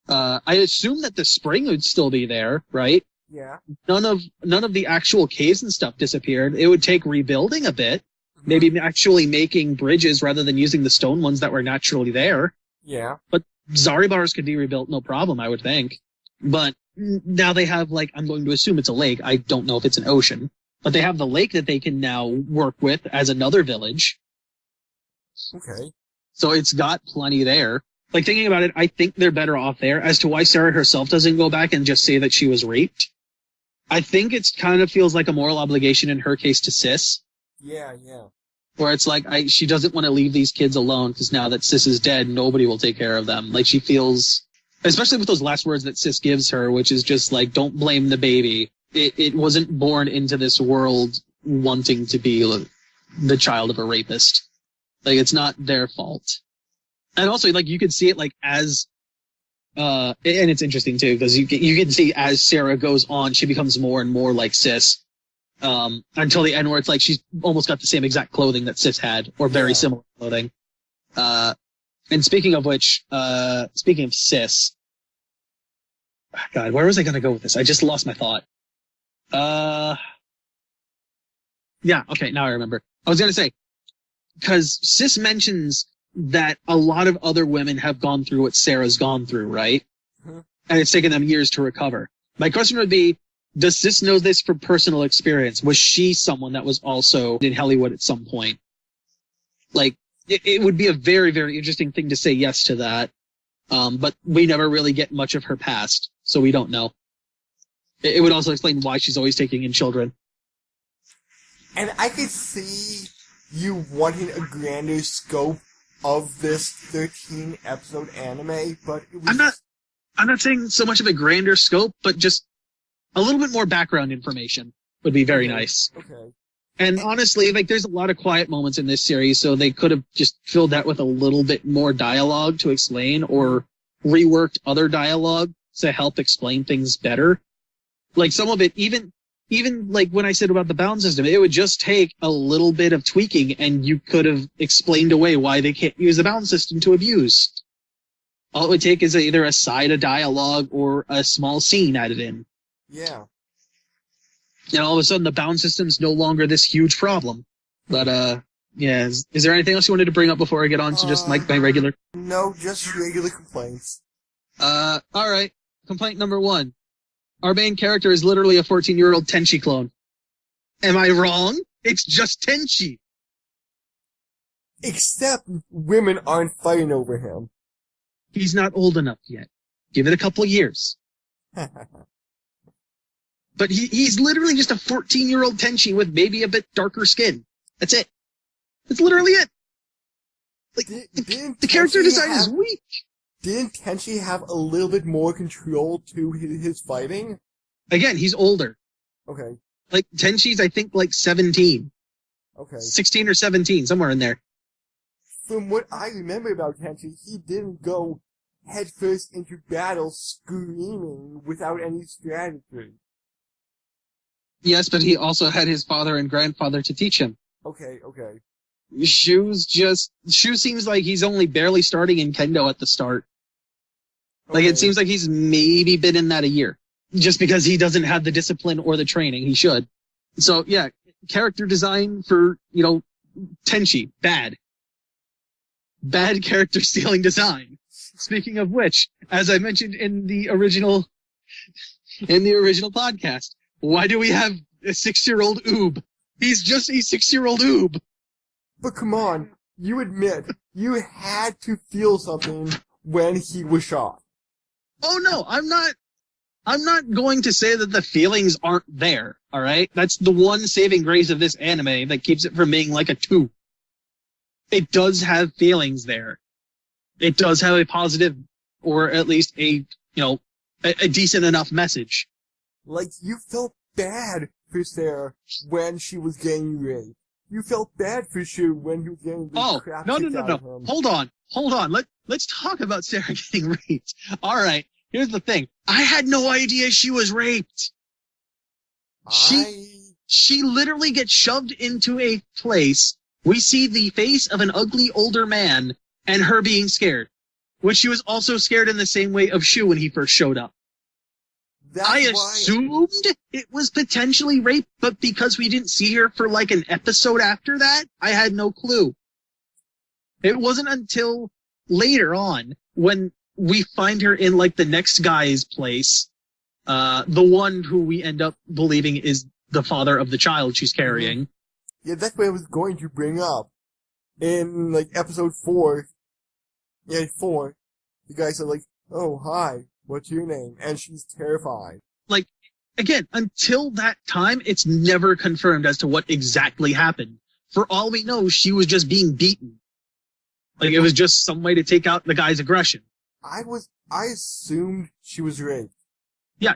I assume that the spring would still be there, right? Yeah. None of the actual caves and stuff disappeared. It would take rebuilding a bit. Mm-hmm. Maybe actually making bridges rather than using the stone ones that were naturally there. Yeah. But Zaribars could be rebuilt, no problem, I would think. But now they have, like, I'm going to assume it's a lake. I don't know if it's an ocean. But they have the lake that they can now work with as another village. Okay. So it's got plenty there. Like, thinking about it, I think they're better off there. As to why Sarah herself doesn't go back and just say that she was raped, I think it's kind of feels like a moral obligation in her case to Sis. Yeah, yeah. Where it's like, she doesn't want to leave these kids alone because now that Sis is dead, nobody will take care of them. Like, she feels, especially with those last words that Sis gives her, which is just like, don't blame the baby. It wasn't born into this world wanting to be the child of a rapist. Like, it's not their fault. And also, like, you could see it, like, as, and it's interesting, too, because you can see as Sarah goes on, she becomes more and more like Sis, until the end where it's like she's almost got the same exact clothing that Sis had, or very similar clothing. And speaking of which, speaking of Sis, God, where was I going to go with this? I just lost my thought. Yeah, okay, now I remember. I was going to say, because Sis mentions that a lot of other women have gone through what Sarah's gone through, right? Mm-hmm. And it's taken them years to recover. My question would be, does Sis know this from personal experience? Was she someone that was also in Hollywood at some point? Like, it would be a very, very interesting thing to say yes to that. But we never really get much of her past, so we don't know. It would also explain why she's always taking in children. And I could see you wanting a grander scope of this 13-episode anime, but it was... I'm not saying so much of a grander scope, but just a little bit more background information would be very nice. Okay. And honestly, like, there's a lot of quiet moments in this series, so they could have just filled that with a little bit more dialogue to explain, or reworked other dialogue to help explain things better. Like, some of it, even like when I said about the bound system, it would just take a little bit of tweaking and you could have explained away why they can't use the bound system to abuse. All it would take is either a side of dialogue or a small scene added in. Yeah. And all of a sudden the bound system's no longer this huge problem. But, yeah, is there anything else you wanted to bring up before I get on to just my regular? No, just regular complaints. Alright. Complaint number 1. Our main character is literally a 14-year-old Tenchi clone. Am I wrong? It's just Tenchi. Except women aren't fighting over him. He's not old enough yet. Give it a couple of years. But he's literally just a 14-year-old Tenchi with maybe a bit darker skin. That's it. That's literally it. Like, the character design is weak. Didn't Tenchi have a little bit more control to his fighting? Again, he's older. Okay. Like, Tenchi's, I think, like 17. Okay. 16 or 17, somewhere in there. From what I remember about Tenchi, he didn't go headfirst into battle screaming without any strategy. Yes, but he also had his father and grandfather to teach him. Okay. Shu seems like he's only barely starting in Kendo at the start. Like, it seems like he's maybe been in that a year. Just because he doesn't have the discipline or the training. He should. So, yeah, character design for, Tenchi, bad. Bad character stealing design. Speaking of which, as I mentioned in the original podcast, why do we have a 6-year-old Oob? He's just a 6-year-old Oob. But come on, you admit, you had to feel something when he was shot. Oh no, I'm not I'm not going to say that the feelings aren't there, alright? That's the one saving grace of this anime that keeps it from being like a 2. It does have feelings there. It does have a positive, or at least a decent enough message. Like, you felt bad for Sarah when she was getting raped. You felt bad for Shu when he was getting the crap kicked out of him. Hold on. Let's talk about Sarah getting raped. Alright, here's the thing. I had no idea she was raped. She literally gets shoved into a place. We see the face of an ugly older man and her being scared. Which she was also scared in the same way of Shu when he first showed up. I assumed it was potentially rape, but because we didn't see her for like an episode after that, I had no clue. It wasn't until later on when we find her in like the next guy's place, the one who we end up believing is the father of the child she's carrying. Yeah, that's what I was going to bring up. In like episode 4, the guy said like, "Oh, hi, what's your name?" And she's terrified. Like, again, until that time, it's never confirmed as to what exactly happened. For all we know, she was just being beaten. Like, it was just some way to take out the guy's aggression. I assumed she was raped. Yeah,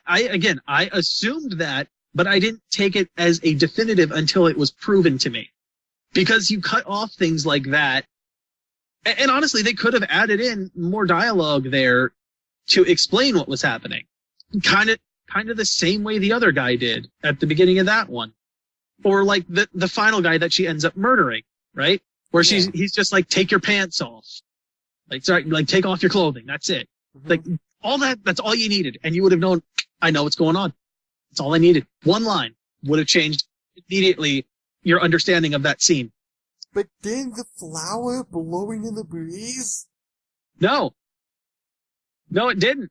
I assumed that, but I didn't take it as a definitive until it was proven to me. Because you cut off things like that. And honestly, they could have added in more dialogue there to explain what was happening. Kind of the same way the other guy did at the beginning of that one. Or like the final guy that she ends up murdering, right? Where he's just like, take your pants off. Like take off your clothing. That's it. Mm-hmm. Like all that's all you needed. And you would have known, I know what's going on. That's all I needed. One line would have changed immediately your understanding of that scene. But didn't the flower blowing in the breeze? No, it didn't.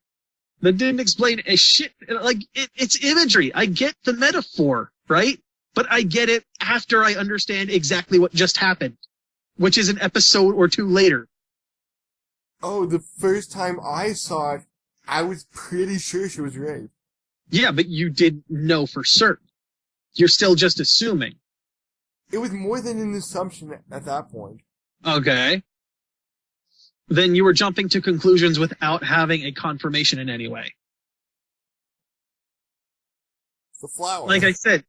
That didn't explain a shit. Like, it's imagery. I get the metaphor, right? But I get it after I understand exactly what just happened, which is an episode or 2 later. Oh, the first time I saw it, I was pretty sure she was raped. Yeah, but you didn't know for certain. You're still just assuming. It was more than an assumption at that point. Okay. Then you were jumping to conclusions without having a confirmation in any way. The flower. Like I said,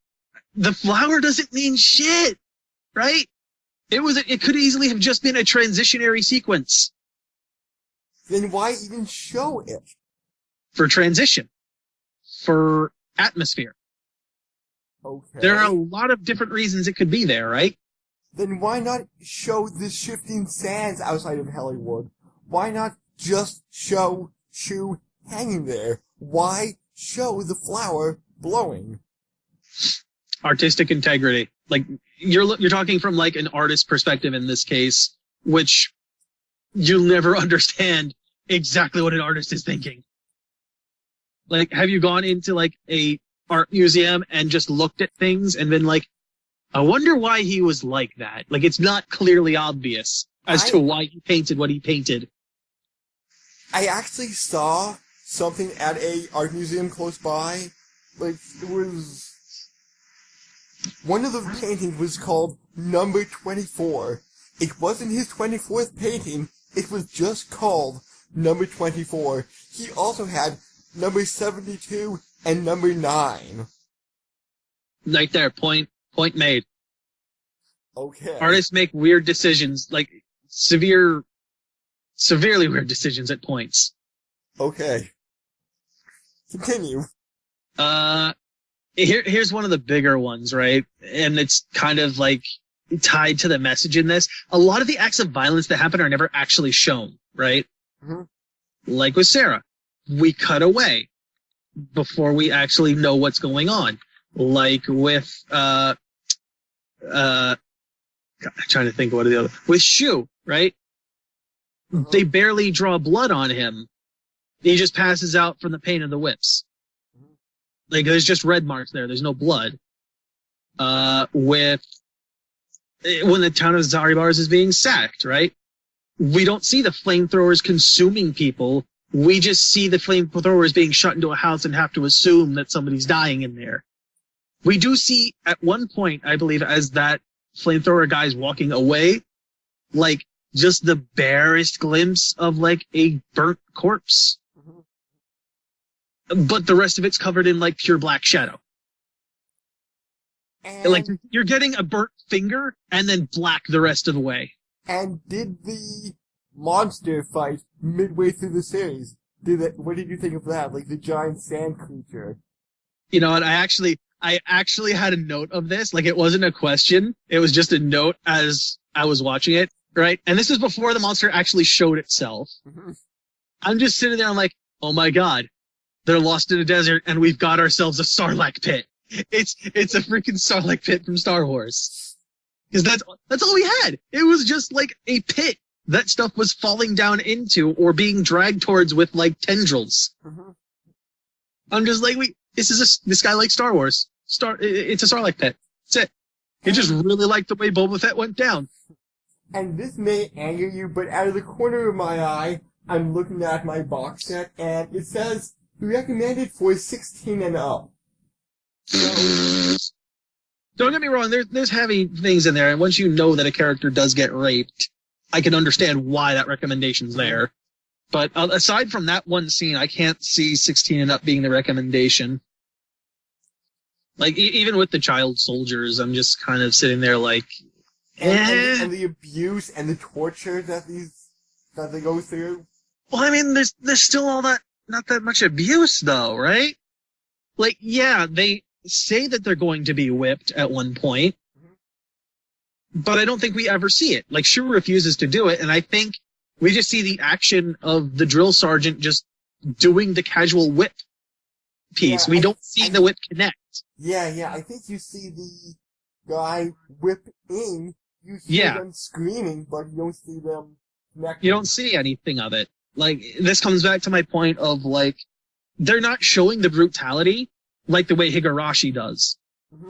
the flower doesn't mean shit, right? It could easily have just been a transitionary sequence. Then why even show it? For transition. For atmosphere. Okay. There are a lot of different reasons it could be there, right? Then why not show the shifting sands outside of Hollywood? Why not just show Shu hanging there? Why show the flower blowing? Artistic integrity. Like, you're talking from like an artist perspective in this case, which you'll never understand exactly what an artist is thinking. Like, have you gone into like a art museum and just looked at things and been like, I wonder why he was like that. Like, it's not clearly obvious as to why he painted what he painted. I actually saw something at a art museum close by. Like, it was... One of the paintings was called Number 24. It wasn't his 24th painting. It was just called Number 24. He also had Number 72 and Number 9. Right there, point made. Okay. Artists make weird decisions, like severely weird decisions at points. Okay. Continue. Here's one of the bigger ones, right? And it's kind of like tied to the message in this. A lot of the acts of violence that happen are never actually shown, right? Mm-hmm. Like with Sarah. We cut away before we actually know what's going on. Like with, I'm trying to think what the other, with Shu, right? Uh-huh. They barely draw blood on him. He just passes out from the pain of the whips. Like, there's just red marks there. There's no blood. When the town of Zaribars is being sacked, right? We don't see the flamethrowers consuming people we just see the flamethrowers being shut into a house and have to assume that somebody's dying in there. We do see at one point, I believe, as that flamethrower guy's walking away, like just the barest glimpse of like a burnt corpse. But the rest of it's covered in like pure black shadow. And, like you're getting a burnt finger and then black the rest of the way. And did the monster fight midway through the series? What did you think of that? Like the giant sand creature. You know what? I actually had a note of this. Like it wasn't a question. It was just a note as I was watching it. Right? And this is before the monster actually showed itself. I'm just sitting there. I'm like, oh my God, they're lost in a desert and we've got ourselves a Sarlacc pit. It's a freaking Sarlacc pit from Star Wars. Because that's all we had. It was just like a pit that stuff was falling down into or being dragged towards with like tendrils. I'm just like, this guy likes Star Wars. It's a Sarlacc pit. That's it. He just really liked the way Boba Fett went down. And this may anger you, but out of the corner of my eye, I'm looking at my box set, and it says recommended for 16 and up. So, don't get me wrong, there's heavy things in there, and once you know that a character does get raped, I can understand why that recommendation's there. But aside from that one scene, I can't see 16 and up being the recommendation. Like, even with the child soldiers, I'm just kind of sitting there like, and the abuse and the torture that they go through. Well, I mean, there's still all that, not that much abuse though, right? Like, yeah, they say that they're going to be whipped at one point, but I don't think we ever see it. Like, Shu refuses to do it, and I think we just see the action of the drill sergeant just doing the casual whip piece. We don't see the whip connect. Yeah, I think you see the guy whip in, you hear them screaming, but you don't see them connecting. You don't see anything of it. Like, this comes back to my point of, like, they're not showing the brutality like the way Higurashi does.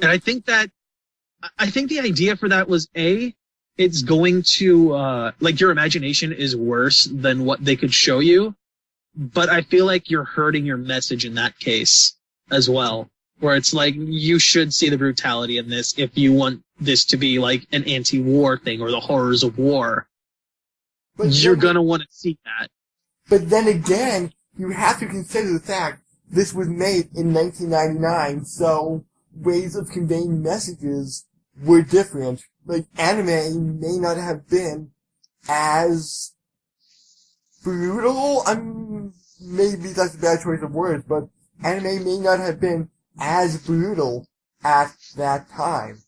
And I think the idea for that was, it's going to, like, your imagination is worse than what they could show you, but I feel like you're hurting your message in that case as well, where it's like, you should see the brutality in this if you want this to be like an anti-war thing or the horrors of war. But you're gonna want to see that. But then again, you have to consider the fact this was made in 1999, so ways of conveying messages were different. Like, anime may not have been as brutal. Maybe that's a bad choice of words, but anime may not have been as brutal at that time.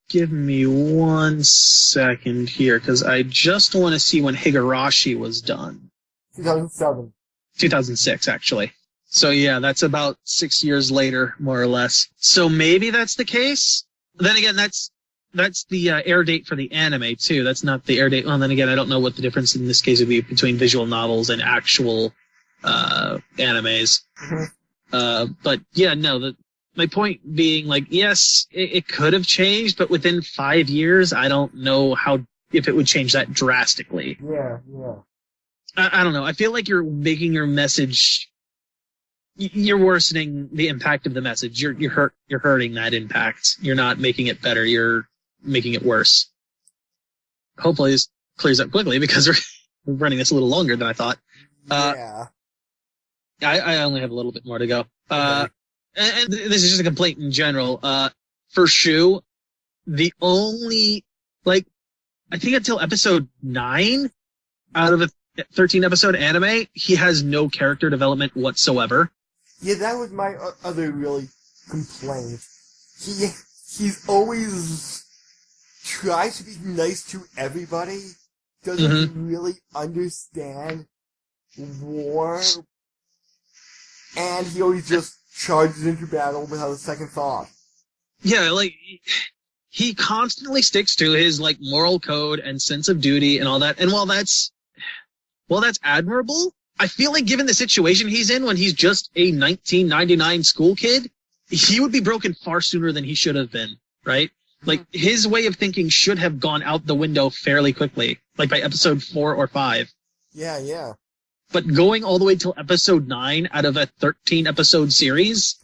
Give me 1 second here, because I just want to see when Higurashi was done. 2007. 2006, actually. So yeah, that's about 6 years later, more or less. So maybe that's the case. Then again, that's the air date for the anime too. That's not the air date. Well, then again, I don't know what the difference in this case would be between visual novels and actual animes. But yeah, no. My point being, like, yes, it could have changed, but within 5 years, I don't know if it would change that drastically. Yeah. I don't know. I feel like you're making your message. You're worsening the impact of the message. You're hurting that impact. You're not making it better. You're making it worse. Hopefully this clears up quickly because we're running this a little longer than I thought. Yeah. I only have a little bit more to go. Okay. And this is just a complaint in general. For Shu, the only, like, I think until episode 9 out of a 13 episode anime, he has no character development whatsoever. Yeah, that was my other really complaint. He's always tries to be nice to everybody, doesn't really understand war, and he always just charges into battle without a second thought. Yeah, like, he constantly sticks to his, like, moral code and sense of duty and all that, and while that's admirable, I feel like given the situation he's in when he's just a 1999 school kid, he would be broken far sooner than he should have been, right? Like, his way of thinking should have gone out the window fairly quickly, like by episode 4 or 5. Yeah, yeah. But going all the way till episode 9 out of a 13 episode series,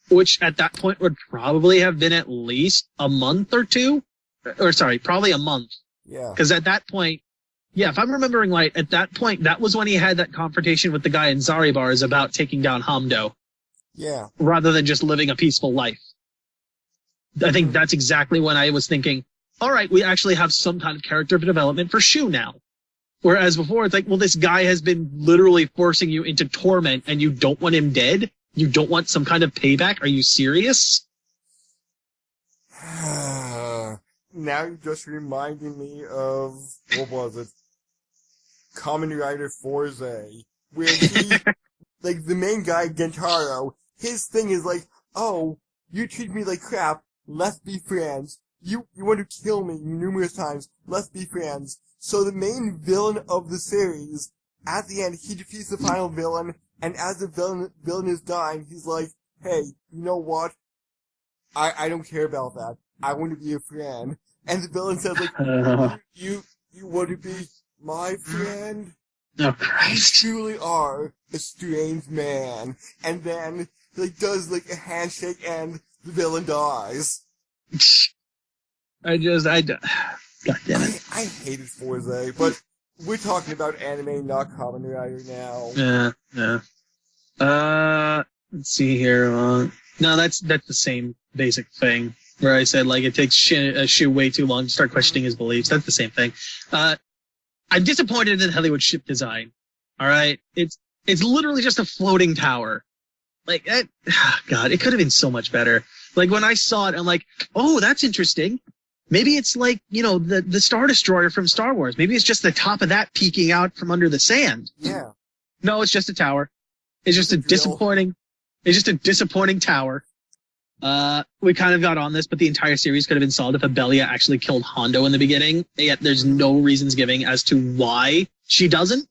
which at that point would probably have been at least a month or two, or sorry, probably a month. Yeah. Because at that point, yeah, if I'm remembering right, at that point, that was when he had that confrontation with the guy in Zaribars about taking down Hamdo. Yeah. Rather than just living a peaceful life. I think that's exactly when I was thinking, all right, we actually have some kind of character development for Shu now. Whereas before, it's like, well, this guy has been literally forcing you into torment and you don't want him dead? You don't want some kind of payback? Are you serious? Now you're just reminding me of, what was it? Kamen Rider Forze, where he, like, the main guy, Gentaro, his thing is like, oh, you treat me like crap, let's be friends. You want to kill me numerous times, let's be friends. So the main villain of the series, at the end, he defeats the final villain, and as the villain is dying, he's like, hey, you know what? I don't care about that. I want to be a friend. And the villain says, like, you want to be my friend? Oh, Christ. You truly are a strange man. And then, like, does, like, a handshake and the villain dies. God damn it. I hated Forza, but we're talking about anime, not Kamen Rider now. Yeah. Let's see here. No, that's the same basic thing where I said, like, it takes Shu way too long to start questioning his beliefs. That's the same thing. I'm disappointed in Hollywood ship design. All right, it's literally just a floating tower. Like that, God, it could have been so much better. Like when I saw it, I'm like, oh, that's interesting. Maybe it's like, you know, the Star Destroyer from Star Wars. Maybe it's just the top of that peeking out from under the sand. Yeah. No, it's just a tower. It's just a disappointing tower. We kind of got on this, but the entire series could have been solved if Abelia actually killed Hondo in the beginning. Yet there's no reasons giving as to why she doesn't.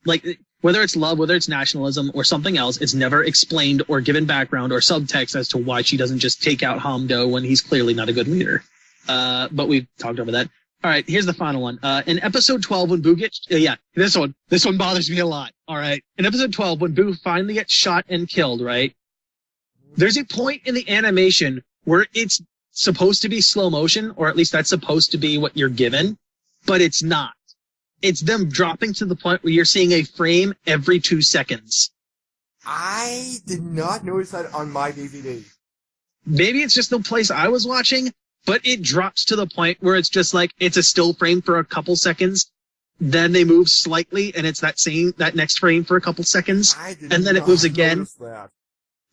Like, whether it's love, whether it's nationalism, or something else, it's never explained or given background or subtext as to why she doesn't just take out Hondo when he's clearly not a good leader. But we've talked over that. All right, here's the final one. In episode 12, when Boo gets... this one bothers me a lot. All right. In episode 12, when Boo finally gets shot and killed, right? There's a point in the animation where it's supposed to be slow motion, or at least that's supposed to be what you're given, but it's not. It's them dropping to the point where you're seeing a frame every 2 seconds. I did not notice that on my DVD. Maybe it's just the place I was watching, but it drops to the point where it's just like, it's a still frame for a couple seconds, then they move slightly, and it's that next frame for a couple seconds, and then it moves again. That.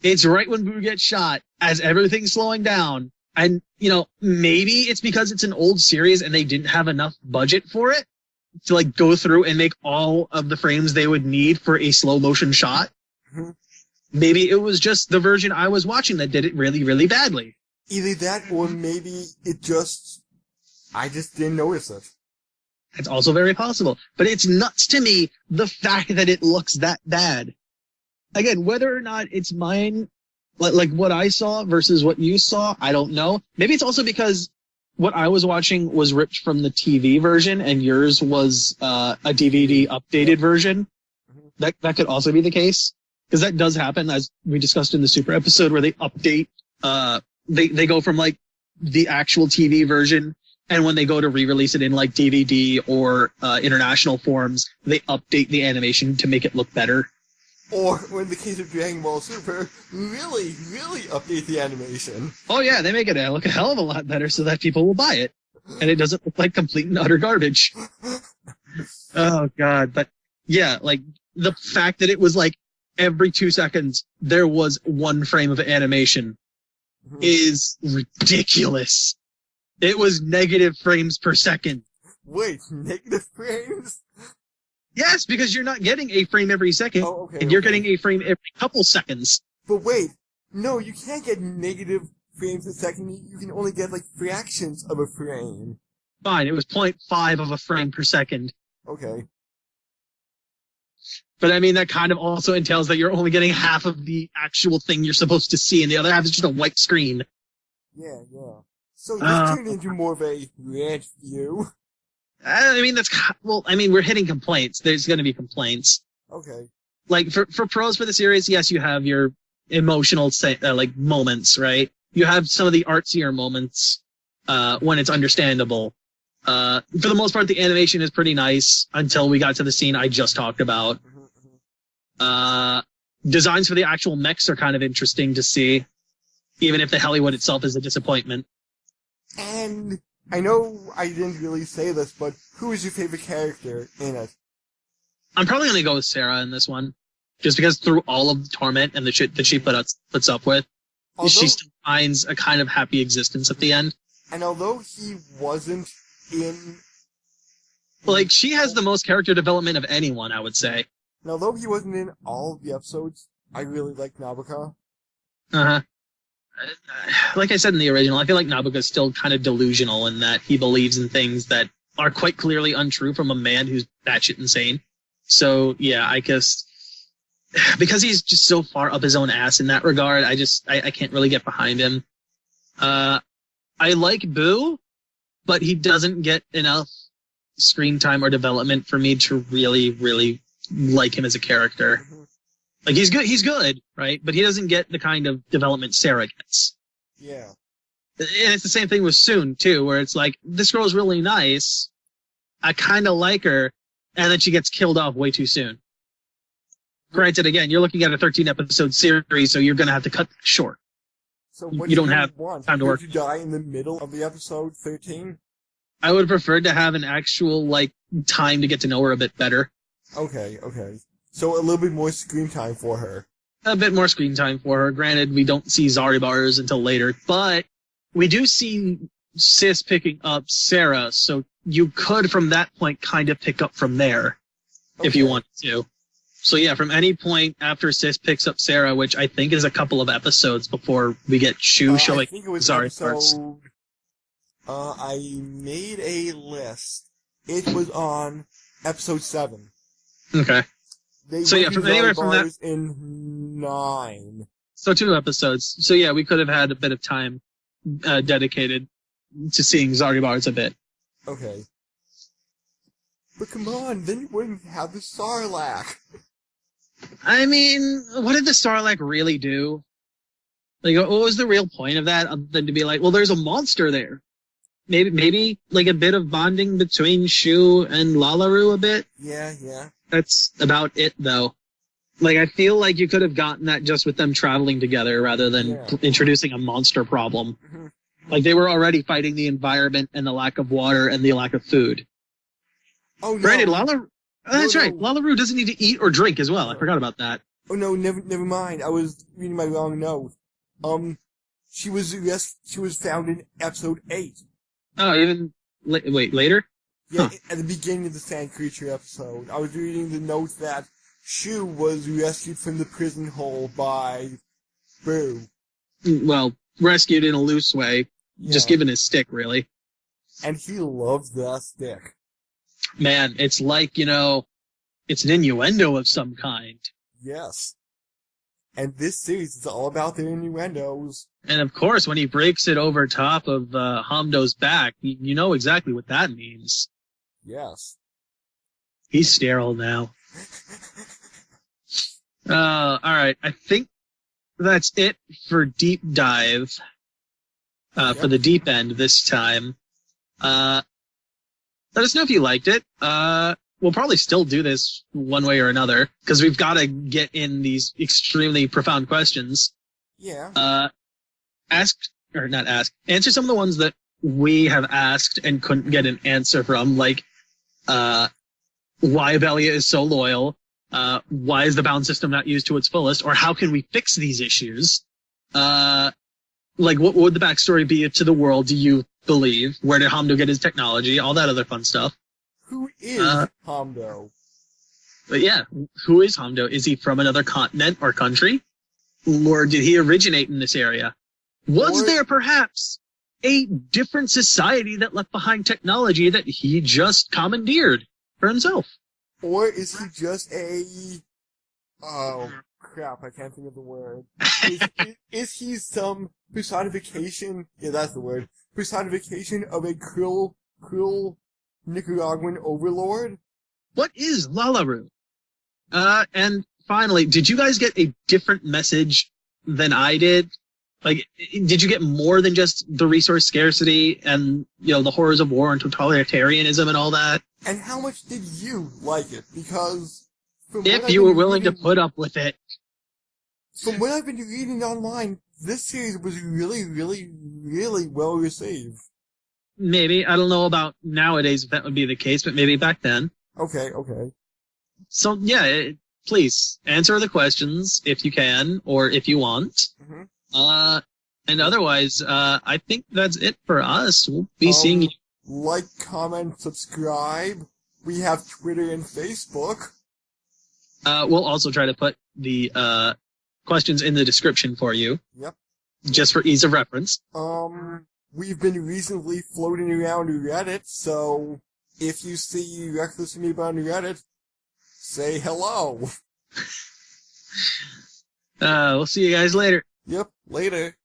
It's right when Boo gets shot, as everything's slowing down, and, you know, maybe it's because it's an old series and they didn't have enough budget for it to, like, go through and make all of the frames they would need for a slow motion shot. Mm-hmm. Maybe it was just the version I was watching that did it really, really badly. Either that, or maybe I just didn't notice it. It's also very possible. But it's nuts to me, the fact that it looks that bad. Again, whether or not it's mine, like what I saw versus what you saw, I don't know. Maybe it's also because what I was watching was ripped from the TV version and yours was a DVD updated version. That could also be the case. Because that does happen, as we discussed in the Super episode, where they update, they go from, like, the actual TV version, and when they go to re-release it in, like, DVD or international forms, they update the animation to make it look better. Or, in the case of Dragon Ball Super, really, really update the animation. Oh yeah, they make it look a hell of a lot better so that people will buy it. And it doesn't look like complete and utter garbage. Oh god, but yeah, like, the fact that it was like, every 2 seconds, there was one frame of animation is ridiculous. It was negative frames per second. Wait, negative frames? Yes, because you're not getting a frame every second, and you're getting a frame every couple seconds. But wait, no, you can't get negative frames a second. You can only get, like, fractions of a frame. Fine, it was 0.5 of a frame per second. Okay. But I mean, that kind of also entails that you're only getting half of the actual thing you're supposed to see, and the other half is just a white screen. Yeah. So this turned into more of a rant view. I mean, we're hitting complaints. There's going to be complaints. Okay. Like, for pros for the series, yes, you have your emotional, moments, right? You have some of the artsier moments, when it's understandable. For the most part, the animation is pretty nice until we got to the scene I just talked about. Designs for the actual mechs are kind of interesting to see, even if the Hollywood itself is a disappointment. And I know I didn't really say this, but who is your favorite character in it? I'm probably going to go with Sarah in this one, just because through all of the torment and the shit that she puts up with, she still finds a kind of happy existence at the end. And although he wasn't in... Like, she has the most character development of anyone, I would say. And although he wasn't in all of the episodes, I really like Nabucco. Uh-huh. Like I said in the original, I feel like Nabucco's still kind of delusional in that he believes in things that are quite clearly untrue from a man who's batshit insane. So, yeah, I guess... Because he's just so far up his own ass in that regard, I can't really get behind him. I like Boo, but he doesn't get enough screen time or development for me to really, really like him as a character. Like, he's good, right? But he doesn't get the kind of development Sarah gets. Yeah. And it's the same thing with Soon, too, where it's like, this girl's really nice, I kind of like her, and then she gets killed off way too soon. Granted, again, you're looking at a 13-episode series, so you're going to have to cut that short. So what you don't have time to work. Would you die in the middle of the episode 13? I would prefer to have an actual, time to get to know her a bit better. Okay. So a little bit more screen time for her. A bit more screen time for her. Granted, we don't see Zaribars until later, but we do see Sis picking up Sarah, so you could, from that point, kind of pick up from there, if you wanted to. So yeah, from any point after Sis picks up Sarah, which I think is a couple of episodes before we get Shu showing I think it was episode... I made a list. It was on episode 7. Okay. So yeah, from anywhere from that... in 9. So 2 episodes. So yeah, we could have had a bit of time dedicated to seeing Zaribars a bit. Okay. But come on, then you wouldn't have the Sarlacc. I mean, what did the Sarlacc really do? Like, what was the real point of that, other than to be like, well, there's a monster there. Maybe like a bit of bonding between Shu and Lalaurie a bit? Yeah. That's about it, though. Like, I feel like you could have gotten that just with them traveling together rather than introducing a monster problem. Mm-hmm. Like, they were already fighting the environment and the lack of water and the lack of food. Oh, no. Granted, that's right. Lalaurie doesn't need to eat or drink as well. I forgot about that. Oh, no, never mind. I was reading my wrong note. She was found in episode 8. Oh, even... wait, later? Yeah, at the beginning of the Sand Creature episode. I was reading the note that Shu was rescued from the prison hole by Boo. Well, rescued in a loose way. Yeah. Just given his stick, really. And he loves that stick. Man, it's like, it's an innuendo of some kind. Yes. And this series is all about their innuendos. And of course, when he breaks it over top of Hamdo's back, you know exactly what that means. Yes. He's sterile now. Alright, I think that's it for Deep Dive. For the deep end this time. Let us know if you liked it. We'll probably still do this one way or another, because we've got to get in these extremely profound questions. Yeah. Answer some of the ones that we have asked and couldn't get an answer from, like, why Abelia is so loyal, why is the bound system not used to its fullest, or how can we fix these issues? Like, what would the backstory be to the world, do you believe? Where did Hamdo get his technology? All that other fun stuff. Who is Hamdo? But yeah, who is Hamdo? Is he from another continent or country? Or did he originate in this area? Was there perhaps a different society that left behind technology that he just commandeered for himself? Or is he just a... Oh, crap, I can't think of the word. Is he some personification... Yeah, that's the word. Personification of a cruel Nicaraguan overlord. What is Lalaru? And finally, did you guys get a different message than I did? Like, did you get more than just the resource scarcity and, the horrors of war and totalitarianism and all that? And how much did you like it? Because if you were willing to put up with it. From what I've been reading online, this series was really, really, really well received. Maybe. I don't know about nowadays if that would be the case, but maybe back then. Okay. So, yeah, please answer the questions if you can or if you want. Mm-hmm. And otherwise, I think that's it for us. We'll be seeing you. Like, comment, subscribe. We have Twitter and Facebook. We'll also try to put the questions in the description for you. Yep. Just for ease of reference. We've been recently floating around Reddit, so if you see Reckless Amoeba on Reddit, say hello. We'll see you guys later. Yep, later.